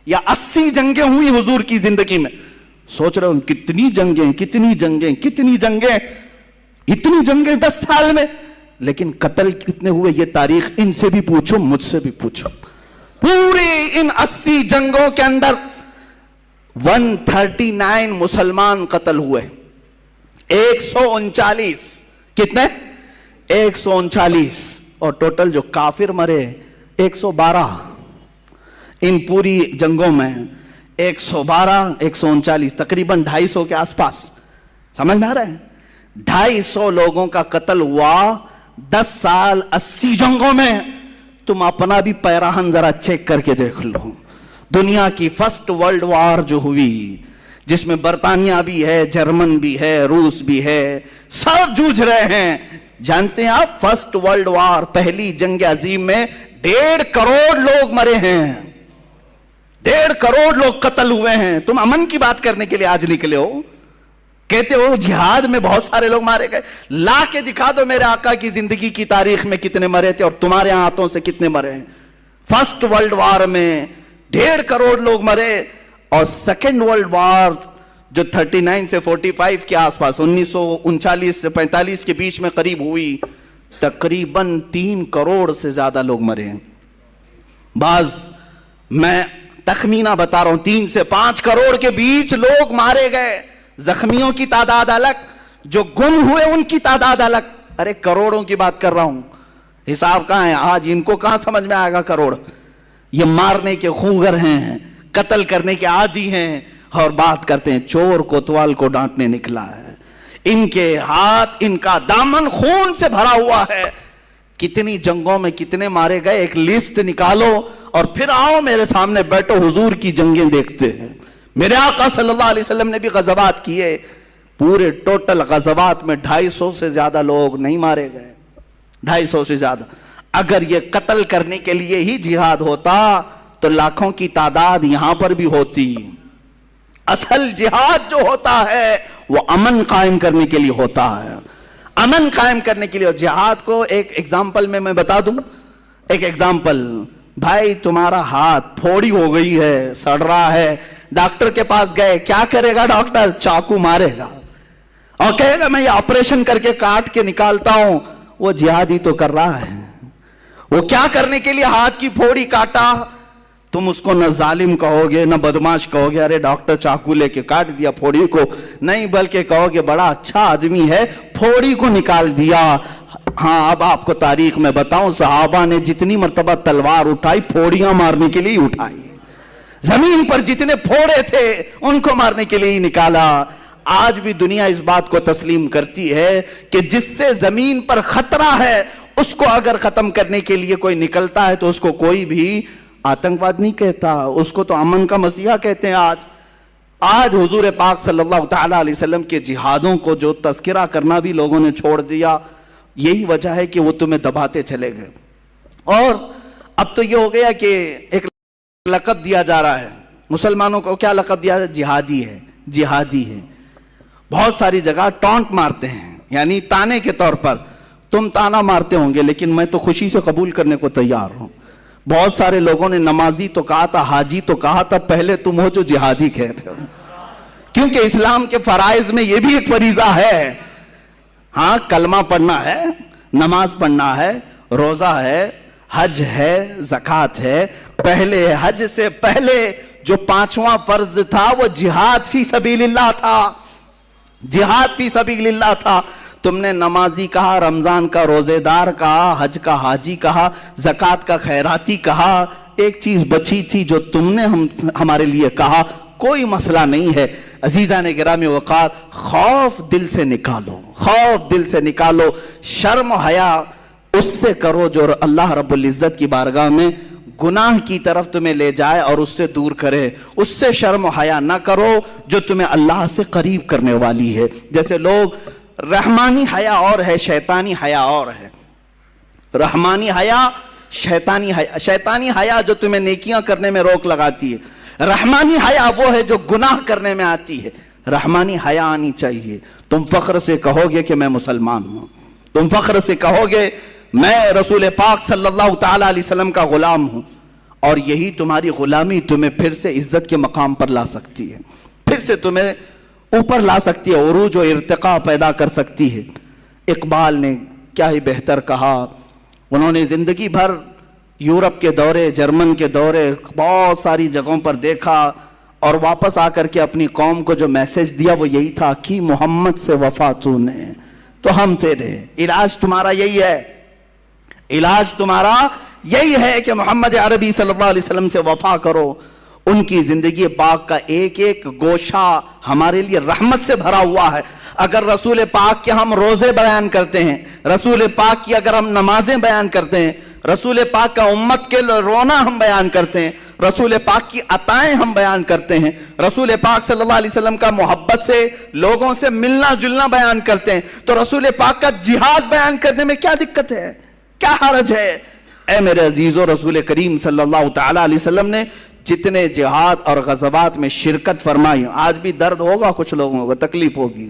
یا 80 جنگیں ہوئی حضور کی زندگی میں. سوچ رہے ہوں کتنی جنگیں, کتنی جنگیں, کتنی جنگیں, اتنی جنگیں 10 سال میں. لیکن قتل کتنے ہوئے یہ تاریخ ان سے بھی پوچھو, مجھ سے بھی پوچھو. پوری ان 80 جنگوں کے اندر 139 مسلمان قتل ہوئے. 139 کتنے, 139. اور ٹوٹل جو کافر مرے 112. ان پوری جنگوں میں 112, 139, تقریباً 250 کے آس پاس. سمجھ میں آ رہا ہے, 250 لوگوں کا قتل ہوا 10 سال 80 جنگوں میں. تم اپنا بھی پیراہن ذرا چیک کر کے دیکھ لو. دنیا کی فرسٹ ورلڈ وار جو ہوئی, جس میں برطانیہ بھی ہے, جرمن بھی ہے, روس بھی ہے, سب جوجھ رہے ہیں. جانتے ہیں آپ فرسٹ ورلڈ وار, پہلی جنگ عظیم میں 1.5 کروڑ لوگ مرے ہیں, 1.5 کروڑ لوگ قتل ہوئے ہیں. تم امن کی بات کرنے کے لیے آج نکلے ہو, کہتے ہو جہاد میں بہت سارے لوگ مارے گئے. لا کے دکھا دو میرے آقا کی زندگی کی تاریخ میں کتنے مرے تھے اور تمہارے ہاتھوں سے کتنے مرے ہیں. فرسٹ ورلڈ وار میں 1.5 کروڑ لوگ مرے, اور سیکنڈ ورلڈ وار جو 39 سے 45 کے آس پاس, 1939 سے 45 کے بیچ میں قریب ہوئی, تقریباً 3 کروڑ سے زیادہ لوگ مرے ہیں. بعض میں تخمینہ بتا رہا ہوں 3 سے 5 کروڑ کے بیچ لوگ مارے گئے. زخمیوں کی تعداد الگ, جو گم ہوئے ان کی تعداد الگ. ارے کروڑوں کی بات کر رہا ہوں, حساب کہاں ہے آج, ان کو کہاں سمجھ میں آئے گا کروڑ. یہ مارنے کے خوگر ہیں, قتل کرنے کے عادی ہیں, اور بات کرتے ہیں چور کوتوال کو ڈانٹنے نکلا ہے. ان کے ہاتھ, ان کا دامن خون سے بھرا ہوا ہے. کتنی جنگوں میں کتنے مارے گئے, ایک لسٹ نکالو اور پھر آؤ میرے سامنے بیٹھو, حضور کی جنگیں دیکھتے ہیں. میرے آقا صلی اللہ علیہ وسلم نے بھی غزوات کیے. پورے ٹوٹل غزوات میں 250 سے زیادہ لوگ نہیں مارے گئے, 250 سے زیادہ. اگر یہ قتل کرنے کے لیے ہی جہاد ہوتا تو لاکھوں کی تعداد یہاں پر بھی ہوتی. اصل جہاد جو ہوتا ہے وہ امن قائم کرنے کے لیے ہوتا ہے, امن قائم کرنے کے لیے. جہاد کو ایک ایگزامپل میں بتا دوں, ایک ایگزامپل. بھائی تمہارا ہاتھ پھوڑی ہو گئی ہے, سڑ رہا ہے, ڈاکٹر کے پاس گئے, کیا کرے گا ڈاکٹر؟ چاقو مارے گا اور کہے گا میں یہ آپریشن کر کے کاٹ کے نکالتا ہوں. وہ جہاد ہی تو کر رہا ہے. وہ کیا کرنے کے لیے ہاتھ کی پھوڑی کاٹا؟ تم اس کو نہ ظالم کہو گے نہ بدماش کہو گے, ارے ڈاکٹر چاقو لے کے کاٹ دیا پھوڑی کو, نہیں, بلکہ کہو گے بڑا اچھا آدمی ہے, پھوڑی کو نکال دیا. ہاں اب آپ کو تاریخ میں بتاؤں, صحابہ نے جتنی مرتبہ تلوار اٹھائی پھوڑیاں مارنے کے لیے اٹھائی. زمین پر جتنے پھوڑے تھے ان کو مارنے کے لیے ہی نکالا. آج بھی دنیا اس بات کو تسلیم کرتی ہے کہ جس سے زمین پر خطرہ ہے اس کو اگر ختم کرنے کے لیے کوئی نکلتا ہے تو اس کو کوئی بھی آتنکواد نہیں کہتا, اس کو تو امن کا مسیحا کہتے ہیں. آج حضور پاک صلی اللہ تعالی علیہ وسلم کے جہادوں کو جو تذکرہ کرنا بھی لوگوں نے چھوڑ دیا, یہی وجہ ہے کہ وہ تمہیں دباتے چلے گئے. اور اب تو یہ ہو گیا کہ ایک لقب دیا جا رہا ہے مسلمانوں کو. کیا لقب دیا؟ جہادی ہے, جہادی ہے. بہت ساری جگہ ٹونٹ مارتے ہیں، یعنی تانے کے طور پر. تم تانا مارتے ہوں گے لیکن میں تو خوشی سے قبول کرنے کو تیار ہوں. بہت سارے لوگوں نے نمازی تو کہا تھا، حاجی تو کہا تھا، پہلے تم ہو جو جہادی کہہ رہے ہو. کیونکہ اسلام کے فرائض میں یہ بھی ایک فریضہ ہے. ہاں کلمہ پڑھنا ہے، نماز پڑھنا ہے، روزہ ہے، حج ہے، زکوٰۃ ہے. پہلے حج سے پہلے جو 5واں فرض تھا وہ جہاد فی سبیل اللہ تھا. جہاد فی سبیل اللہ تھا. تم نے نمازی کہا، رمضان کا روزے دار کہا، حج کا حاجی کہا، زکوٰۃ کا خیراتی کہا. ایک چیز بچی تھی جو تم نے ہمارے لیے کہا، کوئی مسئلہ نہیں ہے. عزیزان گرامی وقار، خوف دل سے نکالو، خوف دل سے نکالو. شرم و حیا اس سے کرو جو اللہ رب العزت کی بارگاہ میں گناہ کی طرف تمہیں لے جائے اور اس سے دور کرے. اس سے شرم و حیا نہ کرو جو تمہیں اللہ سے قریب کرنے والی ہے. جیسے لوگ رحمانی حیا اور ہے، شیطانی حیا اور ہے. رحمانی حیا، شیطانی حیا. شیطانی حیا جو تمہیں نیکیاں کرنے میں روک لگاتی ہے. رحمانی حیا وہ ہے جو گناہ کرنے میں آتی ہے. رحمانی حیا آنی چاہیے. تم فخر سے کہو گے کہ میں مسلمان ہوں، تم فخر سے کہو گے میں رسول پاک صلی اللہ تعالی علیہ وسلم کا غلام ہوں. اور یہی تمہاری غلامی تمہیں پھر سے عزت کے مقام پر لا سکتی ہے، پھر سے تمہیں اوپر لا سکتی ہے، عروج و ارتقاء پیدا کر سکتی ہے. اقبال نے کیا ہی بہتر کہا. انہوں نے زندگی بھر یورپ کے دورے، جرمن کے دورے، بہت ساری جگہوں پر دیکھا اور واپس آ کر کے اپنی قوم کو جو میسج دیا وہ یہی تھا کہ محمد سے وفا تو نے تو ہم تیرے. علاج تمہارا یہی ہے، علاج تمہارا یہی ہے کہ محمد عربی صلی اللہ علیہ وسلم سے وفا کرو. ان کی زندگی پاک کا ایک ایک گوشہ ہمارے لیے رحمت سے بھرا ہوا ہے. اگر رسول پاک کے ہم روزے بیان کرتے ہیں، رسول پاک کی اگر ہم نمازیں بیان کرتے ہیں، رسول پاک کا امت کے رونا ہم بیان کرتے ہیں، رسول پاک کی عطائیں ہم بیان کرتے ہیں، رسول پاک صلی اللہ علیہ وسلم کا محبت سے لوگوں سے ملنا جلنا بیان کرتے ہیں، تو رسول پاک کا جہاد بیان کرنے میں کیا دقت ہے، کیا حرج ہے؟ اے میرے عزیزو، رسول کریم صلی اللہ تعالی علیہ وسلم نے جتنے جہاد اور غزوات میں شرکت فرمائی، آج بھی درد ہوگا کچھ لوگوں کو، تکلیف ہوگی.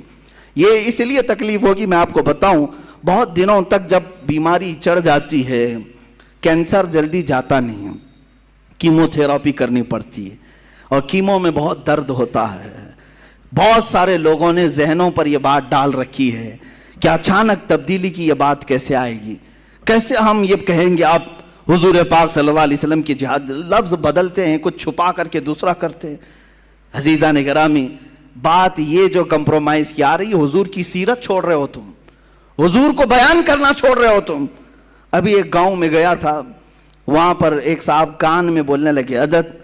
یہ اس لیے تکلیف ہوگی، میں آپ کو بتاؤں، بہت دنوں تک جب بیماری چڑھ جاتی ہے، کینسر جلدی جاتا نہیں ہے، کیمو تھراپی کرنی پڑتی ہے اور کیمو میں بہت درد ہوتا ہے. بہت سارے لوگوں نے ذہنوں پر یہ بات ڈال رکھی ہے کہ اچانک تبدیلی کی یہ بات کیسے آئے گی، کیسے ہم یہ کہیں گے آپ حضور پاک صلی اللہ علیہ وسلم کی جہاد. لفظ بدلتے ہیں، کچھ چھپا کر کے دوسرا کرتے ہیں. عزیزان گرامی، بات یہ جو کمپرومائز کی آ رہی ہے، حضور کی سیرت چھوڑ رہے ہو تم، حضور کو بیان کرنا چھوڑ رہے ہو تم. ابھی ایک گاؤں میں گیا تھا، وہاں پر ایک صاحب کان میں بولنے لگے، حضرت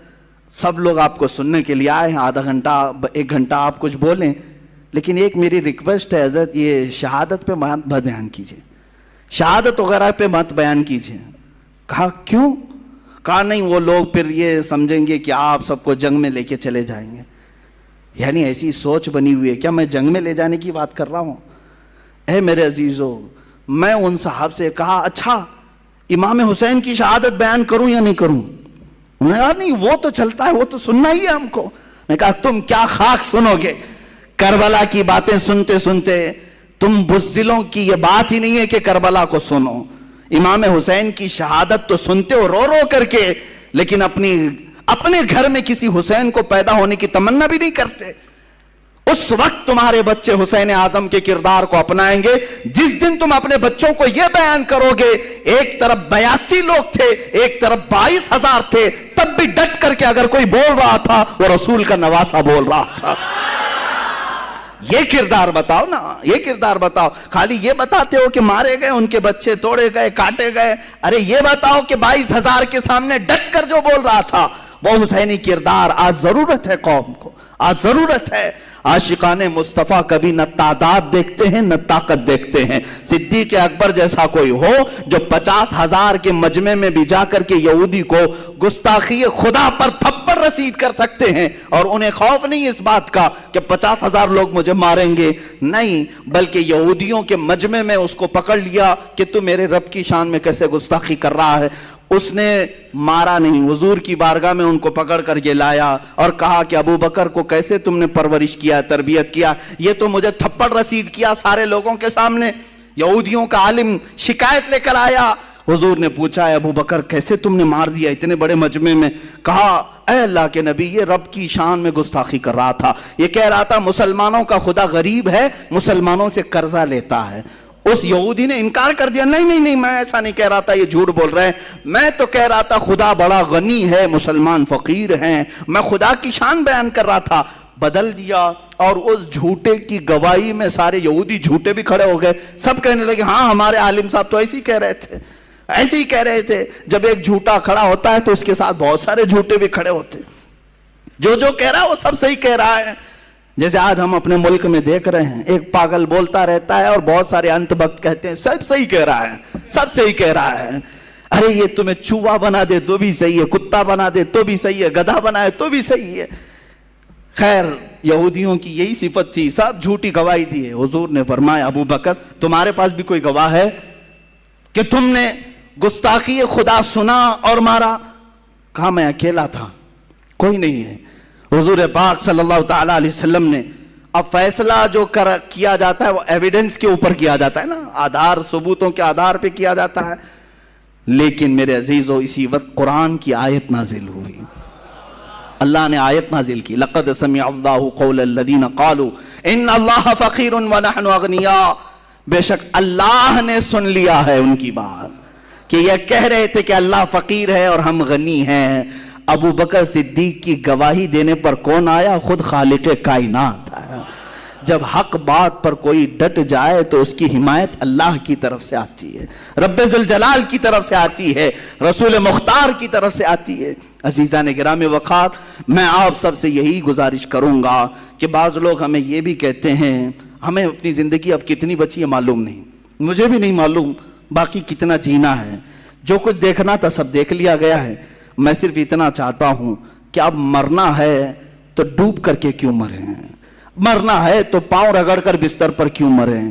سب لوگ آپ کو سننے کے لیے آئے ہیں، آدھا گھنٹہ 1 گھنٹہ آپ کچھ بولیں، لیکن ایک میری ریکویسٹ ہے حضرت، یہ شہادت پہ مت بیان کیجئے، شہادت وغیرہ پہ مت بیان کیجئے. کہا کیوں؟ کہا نہیں وہ لوگ پھر یہ سمجھیں گے کہ آپ سب کو جنگ میں لے کے چلے جائیں گے. یعنی ایسی سوچ بنی ہوئی ہے. کیا میں جنگ میں لے جانے کی بات کر رہا ہوں؟ اے میرے عزیزو، میں ان صاحب سے کہا اچھا امام حسین کی شہادت بیان کروں یا نہیں کروں؟ انہوں نے کہا نہیں وہ تو چلتا ہے، وہ تو سننا ہی ہے ہم کو. میں کہا تم کیا خاک سنو گے؟ کربلا کی باتیں سنتے سنتے تم بزدلوں کی یہ بات ہی نہیں ہے کہ کربلا کو سنو. امام حسین کی شہادت تو سنتے ہو رو رو کر کے، لیکن اپنے گھر میں کسی حسین کو پیدا ہونے کی تمنا بھی نہیں کرتے. اس وقت تمہارے بچے حسین اعظم کے کردار کو اپنائیں گے جس دن تم اپنے بچوں کو یہ بیان کرو گے ایک طرف 82 لوگ تھے، ایک طرف 22,000 تھے، تب بھی ڈٹ کر کے اگر کوئی بول رہا تھا وہ رسول کا نواسہ بول رہا تھا. یہ کردار بتاؤ نا، یہ کردار بتاؤ. خالی یہ بتاتے ہو کہ مارے گئے، ان کے بچے توڑے گئے، کاٹے گئے. ارے یہ بتاؤ کہ 22,000 کے سامنے ڈٹ کر جو بول رہا تھا وہ حسینی کردار. آج ضرورت ہے قوم کو، آج ضرورت ہے. عاشقان مصطفیٰ کبھی نہ تعداد دیکھتے ہیں نہ طاقت دیکھتے ہیں. صدیق اکبر جیسا کوئی ہو جو 50,000 کے مجمع میں بھی جا کر کے یہودی کو گستاخی خدا پر تھپڑ رسید کر سکتے ہیں اور انہیں خوف نہیں اس بات کا کہ 50,000 لوگ مجھے ماریں گے. نہیں، بلکہ یہودیوں کے مجمع میں اس کو پکڑ لیا کہ تو میرے رب کی شان میں کیسے گستاخی کر رہا ہے. اس نے مارا نہیں, حضور کی بارگاہ میں ان کو پکڑ کر کے لایا اور کہا کہ ابو بکر کو کیسے تم نے پرورش کیا, تربیت کیا, یہ تو مجھے تھپڑ رسید کیا سارے لوگوں کے سامنے. یہودیوں کا عالم شکایت لے کر آیا, حضور نے پوچھا ابو بکر کیسے تم نے مار دیا اتنے بڑے مجمع میں؟ کہا اے اللہ کے نبی, یہ رب کی شان میں گستاخی کر رہا تھا, یہ کہہ رہا تھا مسلمانوں کا خدا غریب ہے, مسلمانوں سے قرضہ لیتا ہے. اس یہودی نے انکار کر دیا, نہیں میں ایسا نہیں کہہ رہا تھا, یہ جھوٹ بول رہے ہیں, میں تو کہہ رہا تھا خدا بڑا غنی ہے, مسلمان فقیر ہیں, میں خدا کی شان بیان کر رہا تھا. بدل دیا, اور اس جھوٹے کی گواہی میں سارے یہودی جھوٹے بھی کھڑے ہو گئے, سب کہنے لگے ہاں ہمارے عالم صاحب تو ایسے ہی کہہ رہے تھے, ایسے ہی کہہ رہے تھے. جب ایک جھوٹا کھڑا ہوتا ہے تو اس کے ساتھ بہت سارے جھوٹے بھی کھڑے ہوتے, جو کہہ رہا ہے وہ سب صحیح کہہ رہا ہے. جیسے آج ہم اپنے ملک میں دیکھ رہے ہیں, ایک پاگل بولتا رہتا ہے اور بہت سارے انت بخت کہتے ہیں سب صحیح کہہ رہا ہے, سب صحیح کہہ رہا ہے. ارے یہ تمہیں چوہا بنا دے تو بھی صحیح ہے, کتا بنا دے تو بھی صحیح ہے, گدھا بنائے تو بھی صحیح ہے. خیر یہودیوں کی یہی صفت تھی, سب جھوٹی گواہی دی ہے. حضور نے فرمایا ابو بکر تمہارے پاس بھی کوئی گواہ ہے کہ تم نے گستاخی خدا سنا اور مارا؟ کہا میں اکیلا تھا, کوئی نہیں ہے. حضور پاک صلی اللہ تعالی علیہ وسلم نے, اب فیصلہ جو کیا جاتا ہے وہ ایویڈنس کے اوپر کیا جاتا ہے نا, آدھار ثبوتوں کے آدھار پہ کیا جاتا ہے. لیکن میرے عزیزو اسی وقت قرآن کی آیت نازل ہوئی, اللہ نے آیت نازل کی, لقد سمع اللہ قول الذین قالوا ان اللہ فقیر ونحن اغنیاء, بے شک اللہ نے سن لیا ہے ان کی بات کہ یہ کہہ رہے تھے کہ اللہ فقیر ہے اور ہم غنی ہیں. ابو بکر صدیق کی گواہی دینے پر کون آیا؟ خود خالق کائنات آیا. جب حق بات پر کوئی ڈٹ جائے تو اس کی حمایت اللہ کی طرف سے آتی ہے, رب ذوالجلال کی طرف سے آتی ہے, رسول مختار کی طرف سے آتی ہے. عزیزان گرامی وقار, میں آپ سب سے یہی گزارش کروں گا کہ بعض لوگ ہمیں یہ بھی کہتے ہیں ہمیں اپنی زندگی اب کتنی بچی ہے معلوم نہیں, مجھے بھی نہیں معلوم باقی کتنا جینا ہے, جو کچھ دیکھنا تھا سب دیکھ لیا گیا ہے. میں صرف اتنا چاہتا ہوں کہ اب مرنا ہے تو ڈوب کر کے کیوں مریں, مرنا ہے تو پاؤں رگڑ کر بستر پر کیوں مریں,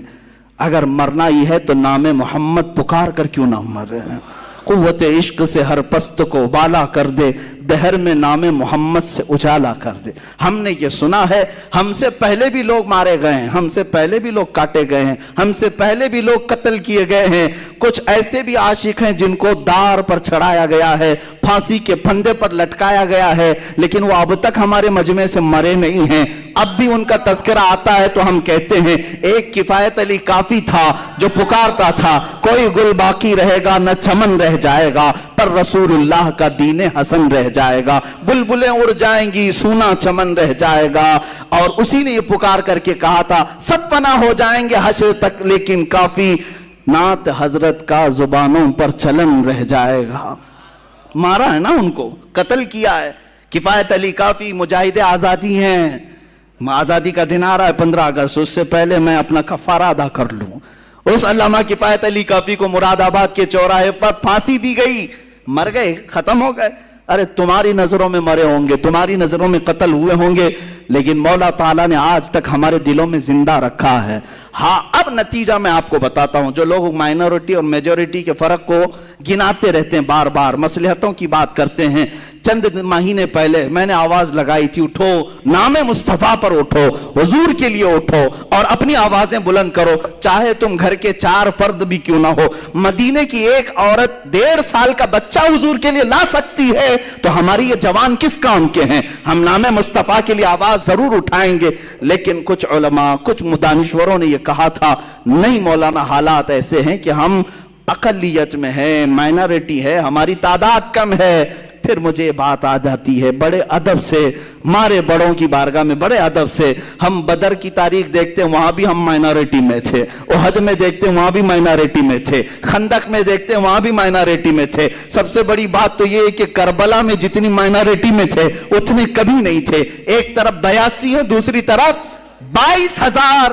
اگر مرنا ہی ہے تو نام محمد پکار کر کیوں نہ مریں. قوت عشق سے ہر پست کو بالا کر دے, دہر میں نام محمد سے اجالا کر دے. ہم نے یہ سنا ہے ہم سے پہلے بھی لوگ مارے گئے ہیں, ہم سے پہلے بھی لوگ کاٹے گئے ہیں, ہم سے پہلے بھی لوگ قتل کیے گئے ہیں. کچھ ایسے بھی عاشق ہیں جن کو دار پر چڑھایا گیا ہے, پھانسی کے پھندے پر لٹکایا گیا ہے, لیکن وہ اب تک ہمارے مجمع سے مرے نہیں ہیں. اب بھی ان کا تذکرہ آتا ہے تو ہم کہتے ہیں ایک کفایت علی کافی تھا جو پکارتا تھا کوئی گل باقی رہے گا نہ چمن رہ جائے گا, پر رسول اللہ کا دین حسن رہ جائے گا. بلبلیں اڑ جائیں گی سونا چمن رہ جائے گا. اور اسی نے یہ پکار کر کے کہا تھا سب فنا ہو جائیں گے حشر تک لیکن کافی نعت حضرت کا زبانوں پر چلن رہ جائے گا. مارا ہے نا, ان کو قتل کیا ہے. کفایت علی کافی مجاہد آزادی ہیں, آزادی کا دن آ رہا ہے 15 اگست, اس سے پہلے میں اپنا کفارہ ادا کر لوں. اس علامہ کفایت علی کافی کو مراد آباد کے چوراہے پر پھانسی دی گئی, مر گئے, ختم ہو گئے. ارے تمہاری نظروں میں مرے ہوں گے, تمہاری نظروں میں قتل ہوئے ہوں گے, لیکن مولا تعالیٰ نے آج تک ہمارے دلوں میں زندہ رکھا ہے. ہاں اب نتیجہ میں آپ کو بتاتا ہوں. جو لوگ مائنورٹی اور میجورٹی کے فرق کو گناتے رہتے ہیں, بار بار مصلحتوں کی بات کرتے ہیں, چند مہینے پہلے میں نے آواز لگائی تھی اٹھو نام مصطفیٰ پر اٹھو, حضور کے لیے اٹھو اور اپنی آوازیں بلند کرو, چاہے تم گھر کے 4 فرد بھی کیوں نہ ہو. مدینے کی ایک عورت 1.5 سال کا بچہ حضور کے لیے لا سکتی ہے تو ہماری یہ جوان کس کام کے ہیں. ہم نام مصطفیٰ کے لیے آواز ضرور اٹھائیں گے, لیکن کچھ علماء کچھ دانشوروں نے یہ کہا تھا نہیں مولانا حالات ایسے ہیں کہ ہم اقلیت میں ہیں, مائنورٹی ہے, ہماری تعداد کم ہے. پھر مجھے یہ بات آ جاتی ہے بڑے ادب سے, مارے بڑوں کی بارگاہ میں بڑے ادب سے. ہم بدر کی تاریخ دیکھتے ہیں وہاں بھی ہم مائنورٹی میں تھے, احد میں دیکھتے ہیں وہاں بھی مائنورٹی میں تھے, خندق میں دیکھتے ہیں وہاں بھی مائنورٹی میں تھے. سب سے بڑی بات تو یہ ہے کہ کربلا میں جتنی مائنورٹی میں تھے اتنے کبھی نہیں تھے. ایک طرف 82 ہیں, دوسری طرف 22,000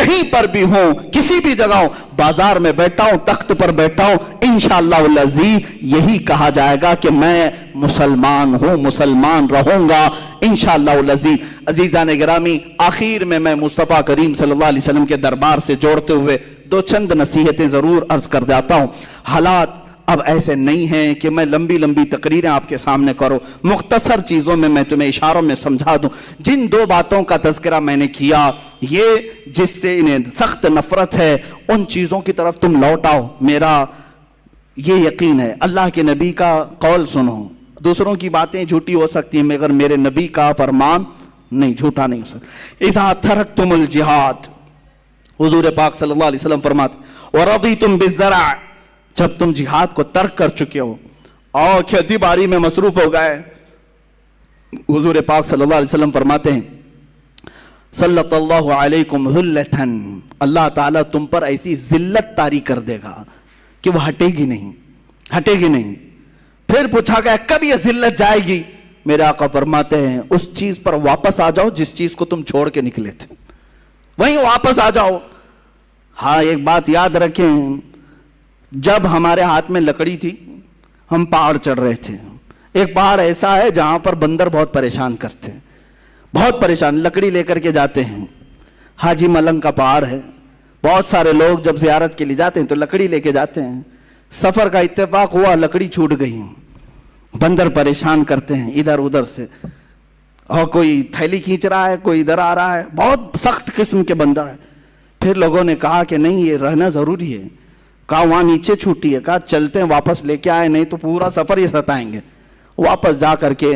کہیں پر بھی ہوں, کسی بھی جگہ ہوں, بازار میں بیٹھا ہوں, تخت پر بیٹھا ہوں, انشاءاللہ العزیز یہی کہا جائے گا کہ میں مسلمان ہوں, مسلمان رہوں گا انشاءاللہ العزیز. عزیزان گرامی, آخر میں مصطفیٰ کریم صلی اللہ علیہ وسلم کے دربار سے جوڑتے ہوئے دو چند نصیحتیں ضرور عرض کر جاتا ہوں. حالات اب ایسے نہیں ہیں کہ میں لمبی لمبی تقریریں آپ کے سامنے کروں, مختصر چیزوں میں تمہیں اشاروں میں سمجھا دوں. جن دو باتوں کا تذکرہ میں نے کیا, یہ جس سے انہیں سخت نفرت ہے, ان چیزوں کی طرف تم لوٹ آؤ. میرا یہ یقین ہے, اللہ کے نبی کا قول سنو. دوسروں کی باتیں جھوٹی ہو سکتی ہیں مگر میرے نبی کا فرمان نہیں, جھوٹا نہیں ہو سکتا. اذا ترکتم الجہاد, حضور پاک صلی اللہ علیہ وسلم فرماتے, ورضیتم بالزرع, جب تم جہاد کو ترک کر چکے ہو اور کھیتی باڑی میں مصروف ہو گئے, حضور پاک صلی اللہ علیہ وسلم فرماتے ہیں, صلت اللہ علیکم ذلتن, اللہ تعالیٰ تم پر ایسی ذلت طاری کر دے گا کہ وہ ہٹے گی نہیں. پھر پوچھا گیا کب یہ ذلت جائے گی؟ میرے آقا فرماتے ہیں اس چیز پر واپس آ جاؤ جس چیز کو تم چھوڑ کے نکلے تھے, وہیں واپس آ جاؤ. ہاں ایک بات یاد رکھیں, جب ہمارے ہاتھ میں لکڑی تھی ہم پہاڑ چڑھ رہے تھے. ایک پہاڑ ایسا ہے جہاں پر بندر بہت پریشان کرتے ہیں, بہت پریشان, لکڑی لے کر کے جاتے ہیں. حاجی ملنگ کا پہاڑ ہے, بہت سارے لوگ جب زیارت کے لیے جاتے ہیں تو لکڑی لے کے جاتے ہیں. سفر کا اتفاق ہوا, لکڑی چھوٹ گئی, بندر پریشان کرتے ہیں ادھر ادھر سے, اور کوئی تھیلی کھینچ رہا ہے, کوئی ادھر آ رہا ہے, بہت سخت قسم کے بندر ہے. پھر لوگوں نے کہا کہ نہیں یہ رہنا ضروری ہے. کہا وہاں نیچے چھوٹی ہے, کہا چلتے ہیں واپس لے کے آئے, نہیں تو پورا سفر یہ ستائیں گے. واپس جا کر کے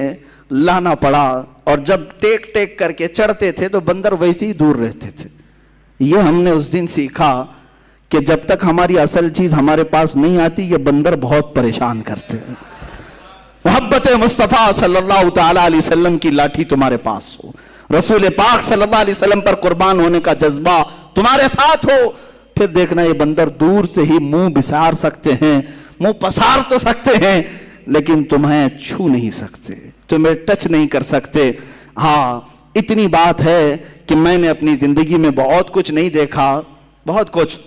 لانا پڑا, اور جب ٹیک کر کے چڑھتے تھے تو بندر ویسے ہی دور رہتے تھے. یہ ہم نے اس دن سیکھا کہ جب تک ہماری اصل چیز ہمارے پاس نہیں آتی یہ بندر بہت پریشان کرتے ہیں. محبت مصطفیٰ صلی اللہ تعالی علیہ وسلم کی لاٹھی تمہارے پاس ہو, رسول پاک صلی اللہ علیہ وسلم پر قربان ہونے کا جذبہ تمہارے ساتھ ہو, پھر دیکھنا یہ بندر دور سے ہی منہ بسار سکتے ہیں, منہ پسار تو سکتے ہیں لیکن تمہیں چھو نہیں سکتے, تمہیں ٹچ نہیں کر سکتے. ہاں اتنی بات ہے کہ میں نے اپنی زندگی میں بہت کچھ نہیں دیکھا, بہت کچھ,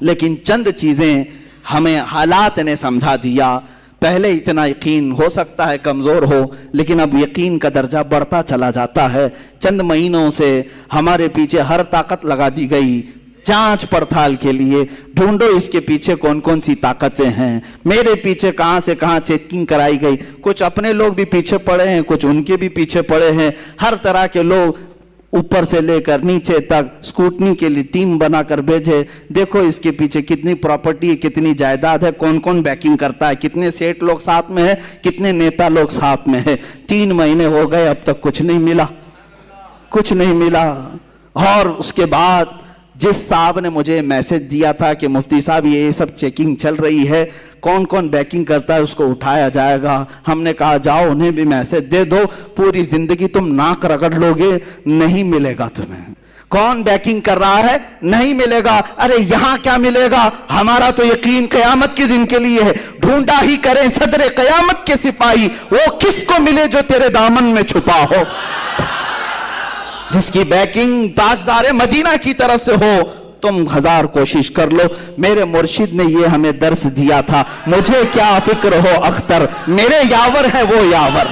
لیکن چند چیزیں ہمیں حالات نے سمجھا دیا. پہلے اتنا یقین ہو سکتا ہے کمزور ہو, لیکن اب یقین کا درجہ بڑھتا چلا جاتا ہے. چند مہینوں سے ہمارے پیچھے ہر طاقت لگا دی گئی جانچ پڑتال کے لیے, ڈھونڈو اس کے پیچھے کون کون سی طاقتیں ہیں. میرے پیچھے کہاں سے کہاں چیکنگ کرائی گئی, کچھ اپنے لوگ بھی پیچھے پڑے ہیں, کچھ ان کے بھی پیچھے پڑے ہیں. ہر طرح کے لوگ اوپر سے لے کر نیچے تک اسکوٹنی کے لیے ٹیم بنا کر بھیجے. دیکھو اس کے پیچھے کتنی پراپرٹی ہے, کتنی جائیداد ہے, کون کون بیکنگ کرتا ہے, کتنے سیٹ لوگ ساتھ میں ہیں, کتنے نیتا لوگ ساتھ میں ہیں. 3 مہینے ہو گئے اب تک کچھ نہیں ملا. اور اس کے بعد جس صاحب نے مجھے میسج دیا تھا کہ مفتی صاحب یہ سب چیکنگ چل رہی ہے, کون کون بیکنگ کرتا ہے اس کو اٹھایا جائے گا, ہم نے کہا جاؤ انہیں بھی میسج دے دو. پوری زندگی تم ناک رگڑ لو گے, نہیں ملے گا تمہیں. کون بیکنگ کر رہا ہے, نہیں ملے گا. ارے یہاں کیا ملے گا, ہمارا تو یقین قیامت کے دن کے لیے ہے. ڈھونڈا ہی کریں صدر قیامت کے سپاہی, وہ کس کو ملے جو تیرے دامن میں چھپا ہو. جس کی بیکنگ تاجدار مدینہ کی طرف سے ہو, تم 1000 کوشش کر لو. میرے مرشد نے یہ ہمیں درس دیا تھا, مجھے کیا فکر ہو اختر, میرے یاور ہے وہ یاور.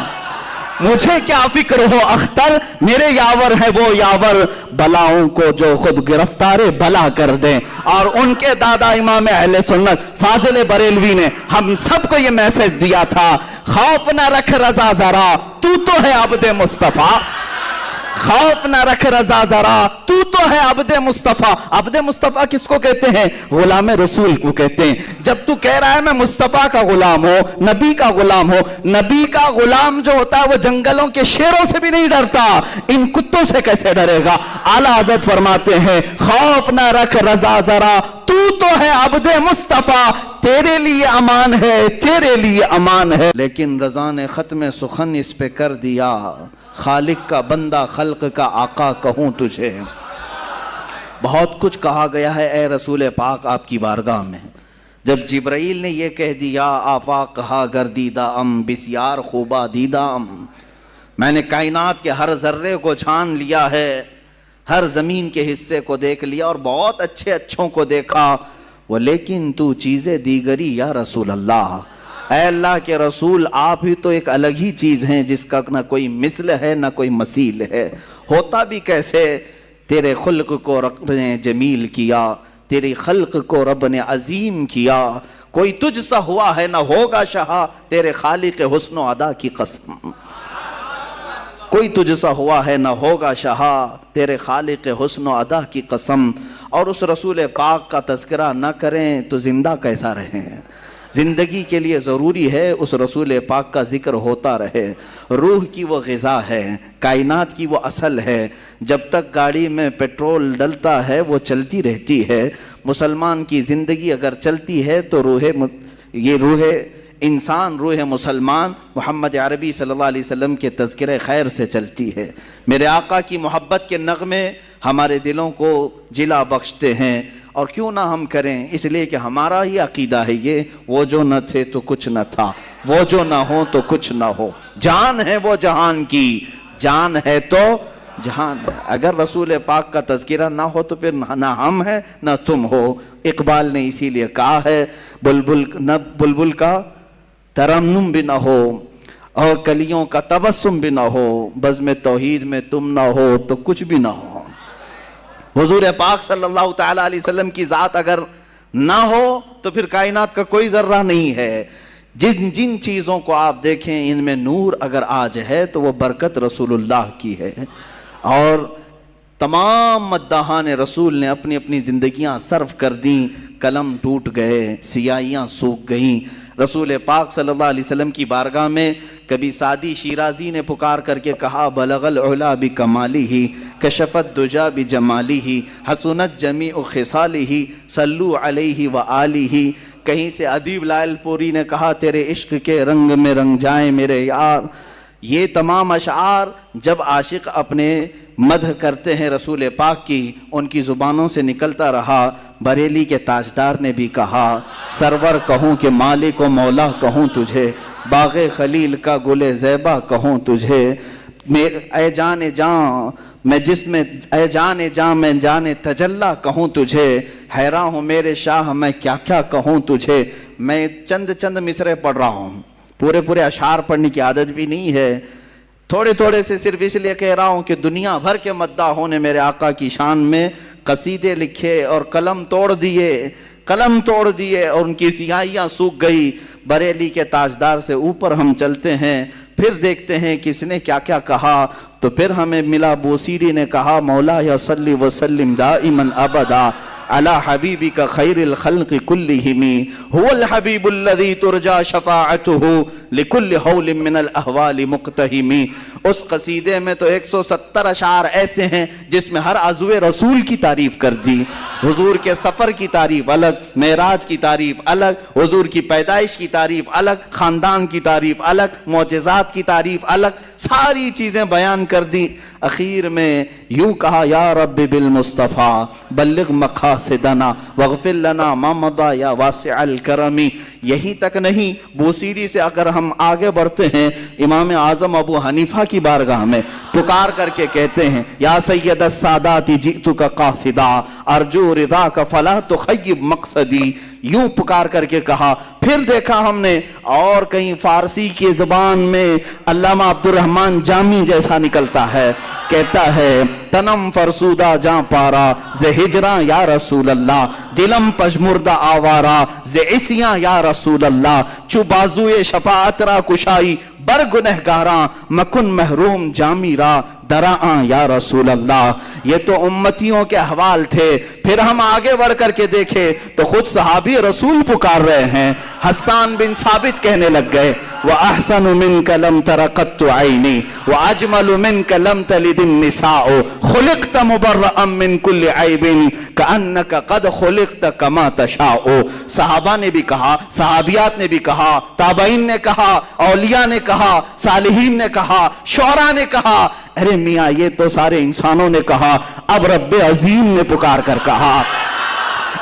مجھے کیا فکر ہو اختر, میرے یاور ہے وہ یاور. بلاؤں کو جو خود گرفتار بلا کر دیں. اور ان کے دادا امام اہل سنت فاضل بریلوی نے ہم سب کو یہ میسج دیا تھا, خوف نہ رکھ رضا ذرا, تو ہے عبد مصطفیٰ. خوف نہ رکھ رضا ذرا, تو ہے عبد مصطفیٰ. عبد مصطفیٰ کس کو کہتے ہیں, غلام رسول کو کہتے ہیں. جب تو کہہ رہا ہے میں مصطفیٰ کا غلام ہو, نبی کا غلام ہو, نبی کا غلام جو ہوتا ہے وہ جنگلوں کے شیروں سے بھی نہیں ڈرتا, ان کتوں سے کیسے ڈرے گا. اعلیٰ حضرت فرماتے ہیں خوف نہ رکھ رضا ذرا, تو ہے عبد مصطفیٰ, تیرے لیے امان ہے, تیرے لیے امان ہے. لیکن رضا نے ختم سخن اس پہ کر دیا, خالق کا بندہ خلق کا آقا کہوں تجھے. بہت کچھ کہا گیا ہے اے رسول پاک آپ کی بارگاہ میں. جب جبرائیل نے یہ کہہ دیا آفاق کہا گردیدہ ام بسیار خوبہ دیدہ ام, میں نے کائنات کے ہر ذرے کو جان لیا ہے, ہر زمین کے حصے کو دیکھ لیا اور بہت اچھے اچھوں کو دیکھا، وہ لیکن تو چیزیں دیگری یا رسول اللہ، اے اللہ کے رسول آپ ہی تو ایک الگ ہی چیز ہیں جس کا نہ کوئی مثل ہے نہ کوئی مثیل ہے، ہوتا بھی کیسے؟ تیرے خلق کو رب نے جمیل کیا، تیری خلق کو رب نے عظیم کیا، کوئی تجھ سا ہوا ہے نہ ہوگا شہا، تیرے خالق حسن و ادا کی قسم، کوئی تجھ سا ہوا ہے نہ ہوگا شہا، تیرے خالق حسن و ادا کی قسم۔ اور اس رسول پاک کا تذکرہ نہ کریں تو زندہ کیسا رہیں؟ زندگی کے لیے ضروری ہے اس رسول پاک کا ذکر ہوتا رہے۔ روح کی وہ غذا ہے، کائنات کی وہ اصل ہے، جب تک گاڑی میں پیٹرول ڈلتا ہے وہ چلتی رہتی ہے۔ مسلمان کی زندگی اگر چلتی ہے تو روح انسان، روح مسلمان محمد عربی صلی اللہ علیہ وسلم کے تذکرہ خیر سے چلتی ہے۔ میرے آقا کی محبت کے نغمے ہمارے دلوں کو جلا بخشتے ہیں، اور کیوں نہ ہم کریں، اس لیے کہ ہمارا ہی عقیدہ ہے یہ، وہ جو نہ تھے تو کچھ نہ تھا، وہ جو نہ ہو تو کچھ نہ ہو، جان ہے وہ جہان کی، جان ہے تو جہان ہے۔ اگر رسول پاک کا تذکرہ نہ ہو تو پھر نہ ہم ہیں نہ تم ہو۔ اقبال نے اسی لیے کہا ہے بلبل کا ترنم بھی نہ ہو اور کلیوں کا تبسم بھی نہ ہو، بزم توحید میں تم نہ ہو تو کچھ بھی نہ ہو۔ حضور پاک صلی اللہ تعالیٰ علیہ وسلم کی ذات اگر نہ ہو تو پھر کائنات کا کوئی ذرہ نہیں ہے۔ جن چیزوں کو آپ دیکھیں ان میں نور اگر آج ہے تو وہ برکت رسول اللہ کی ہے۔ اور تمام مداحان رسول نے اپنی اپنی زندگیاں صرف کر دیں، قلم ٹوٹ گئے، سیاہیاں سوکھ گئیں۔ رسول پاک صلی اللہ علیہ وسلم کی بارگاہ میں کبھی سعدی شیرازی نے پکار کر کے کہا بلغ العلا بکمالہ کشفت دجا بجمالہ حسنت جمیع خصالہ صلو علیہ وآلہ۔ کہیں سے ادیب لائل پوری نے کہا تیرے عشق کے رنگ میں رنگ جائیں میرے یار۔ یہ تمام اشعار جب عاشق اپنے مدح کرتے ہیں رسول پاک کی، ان کی زبانوں سے نکلتا رہا۔ بریلی کے تاجدار نے بھی کہا سرور کہوں کہ مالک و مولا کہوں تجھے، باغ خلیل کا گل زیبا کہوں تجھے، اے جان جان میں جس میں اے جان جان میں جان تجلا کہوں تجھے، حیران ہوں میرے شاہ میں کیا کیا کہوں تجھے۔ میں چند مصرے پڑھ رہا ہوں، پورے اشعار پڑھنے کی عادت بھی نہیں ہے، تھوڑے سے صرف اس لیے کہہ رہا ہوں کہ دنیا بھر کے مداحوں نے میرے آقا کی شان میں قصیدے لکھے اور قلم توڑ دیے اور ان کی سیاہیاں سوکھ گئی۔ بریلی کے تاجدار سے اوپر ہم چلتے ہیں، پھر دیکھتے ہیں کس نے کیا کیا کہا، تو پھر ہمیں ملا بوسیری نے کہا مولا یا صلی وسلم دائما ابدا علی حبیبک خیر الخلق کلہم هو الحبیب الذی ترجا شفاعته لکل حول من الاحوال مقتہم۔ اس قصیدے میں تو 170 اشعار ایسے ہیں جس میں ہر عضو رسول کی تعریف کر دی، حضور کے سفر کی تعریف الگ، معراج کی تعریف الگ، حضور کی پیدائش کی تعریف الگ، خاندان کی تعریف الگ، معجزات کی تعریف الگ، ساری چیزیں بیان کر دی۔ اخیر میں یوں کہا یا رب بالمصطفیٰ بلغ مقاصدنا واغفر لنا ما مضى یا واسع الکرم۔ یہی تک نہیں، بوسیری سے اگر ہم آگے بڑھتے ہیں امام اعظم ابو حنیفہ کی بارگاہ میں پکار کر کے کہتے ہیں یا سید السادات جئتک قاصدا ارجو رضاک فلا تخیب مقصدی، یوں پکار کر کے کہا۔ پھر دیکھا ہم نے اور کہیں فارسی کی زبان میں علامہ عبد الرحمن جامی جیسا نکلتا ہے، کہتا ہے تنم فرسودہ جاں پارا زِ ہجراں یا رسول اللہ، دلم پشمردہ آوارا زِ عصیاں یا رسول اللہ، چو بازوئے شفاعت را کشائی بر گنہگاراں مکن محروم جامی را دراں یا رسول اللہ۔ یہ تو امتیوں کے احوال تھے۔ پھر ہم آگے بڑھ کر کے دیکھے تو خود صحابی رسول پکار رہے ہیں۔ حسان بن ثابت کہنے لگ گئے وَأَحْسَنُ مِنْكَ لَمْ تَرَ قَطُّ عَيْنِي وَأَجْمَلُ مِنْكَ لَمْ تَلِدِ النِّسَاءُ خُلِقْتَ مُبَرَّأً مِنْ كُلِّ عَيْبٍ كَأَنَّكَ قَدْ خُلِقْتَ كَمَا تَشَاءُ۔ صحابہ نے بھی کہا، صحابیات نے بھی کہا، تابعین نے کہا، اولیاء نے کہا، صالحین نے کہا، شعراء نے کہا، ارے میاں یہ تو سارے انسانوں نے کہا، اب رب عظیم نے پکار کر کہا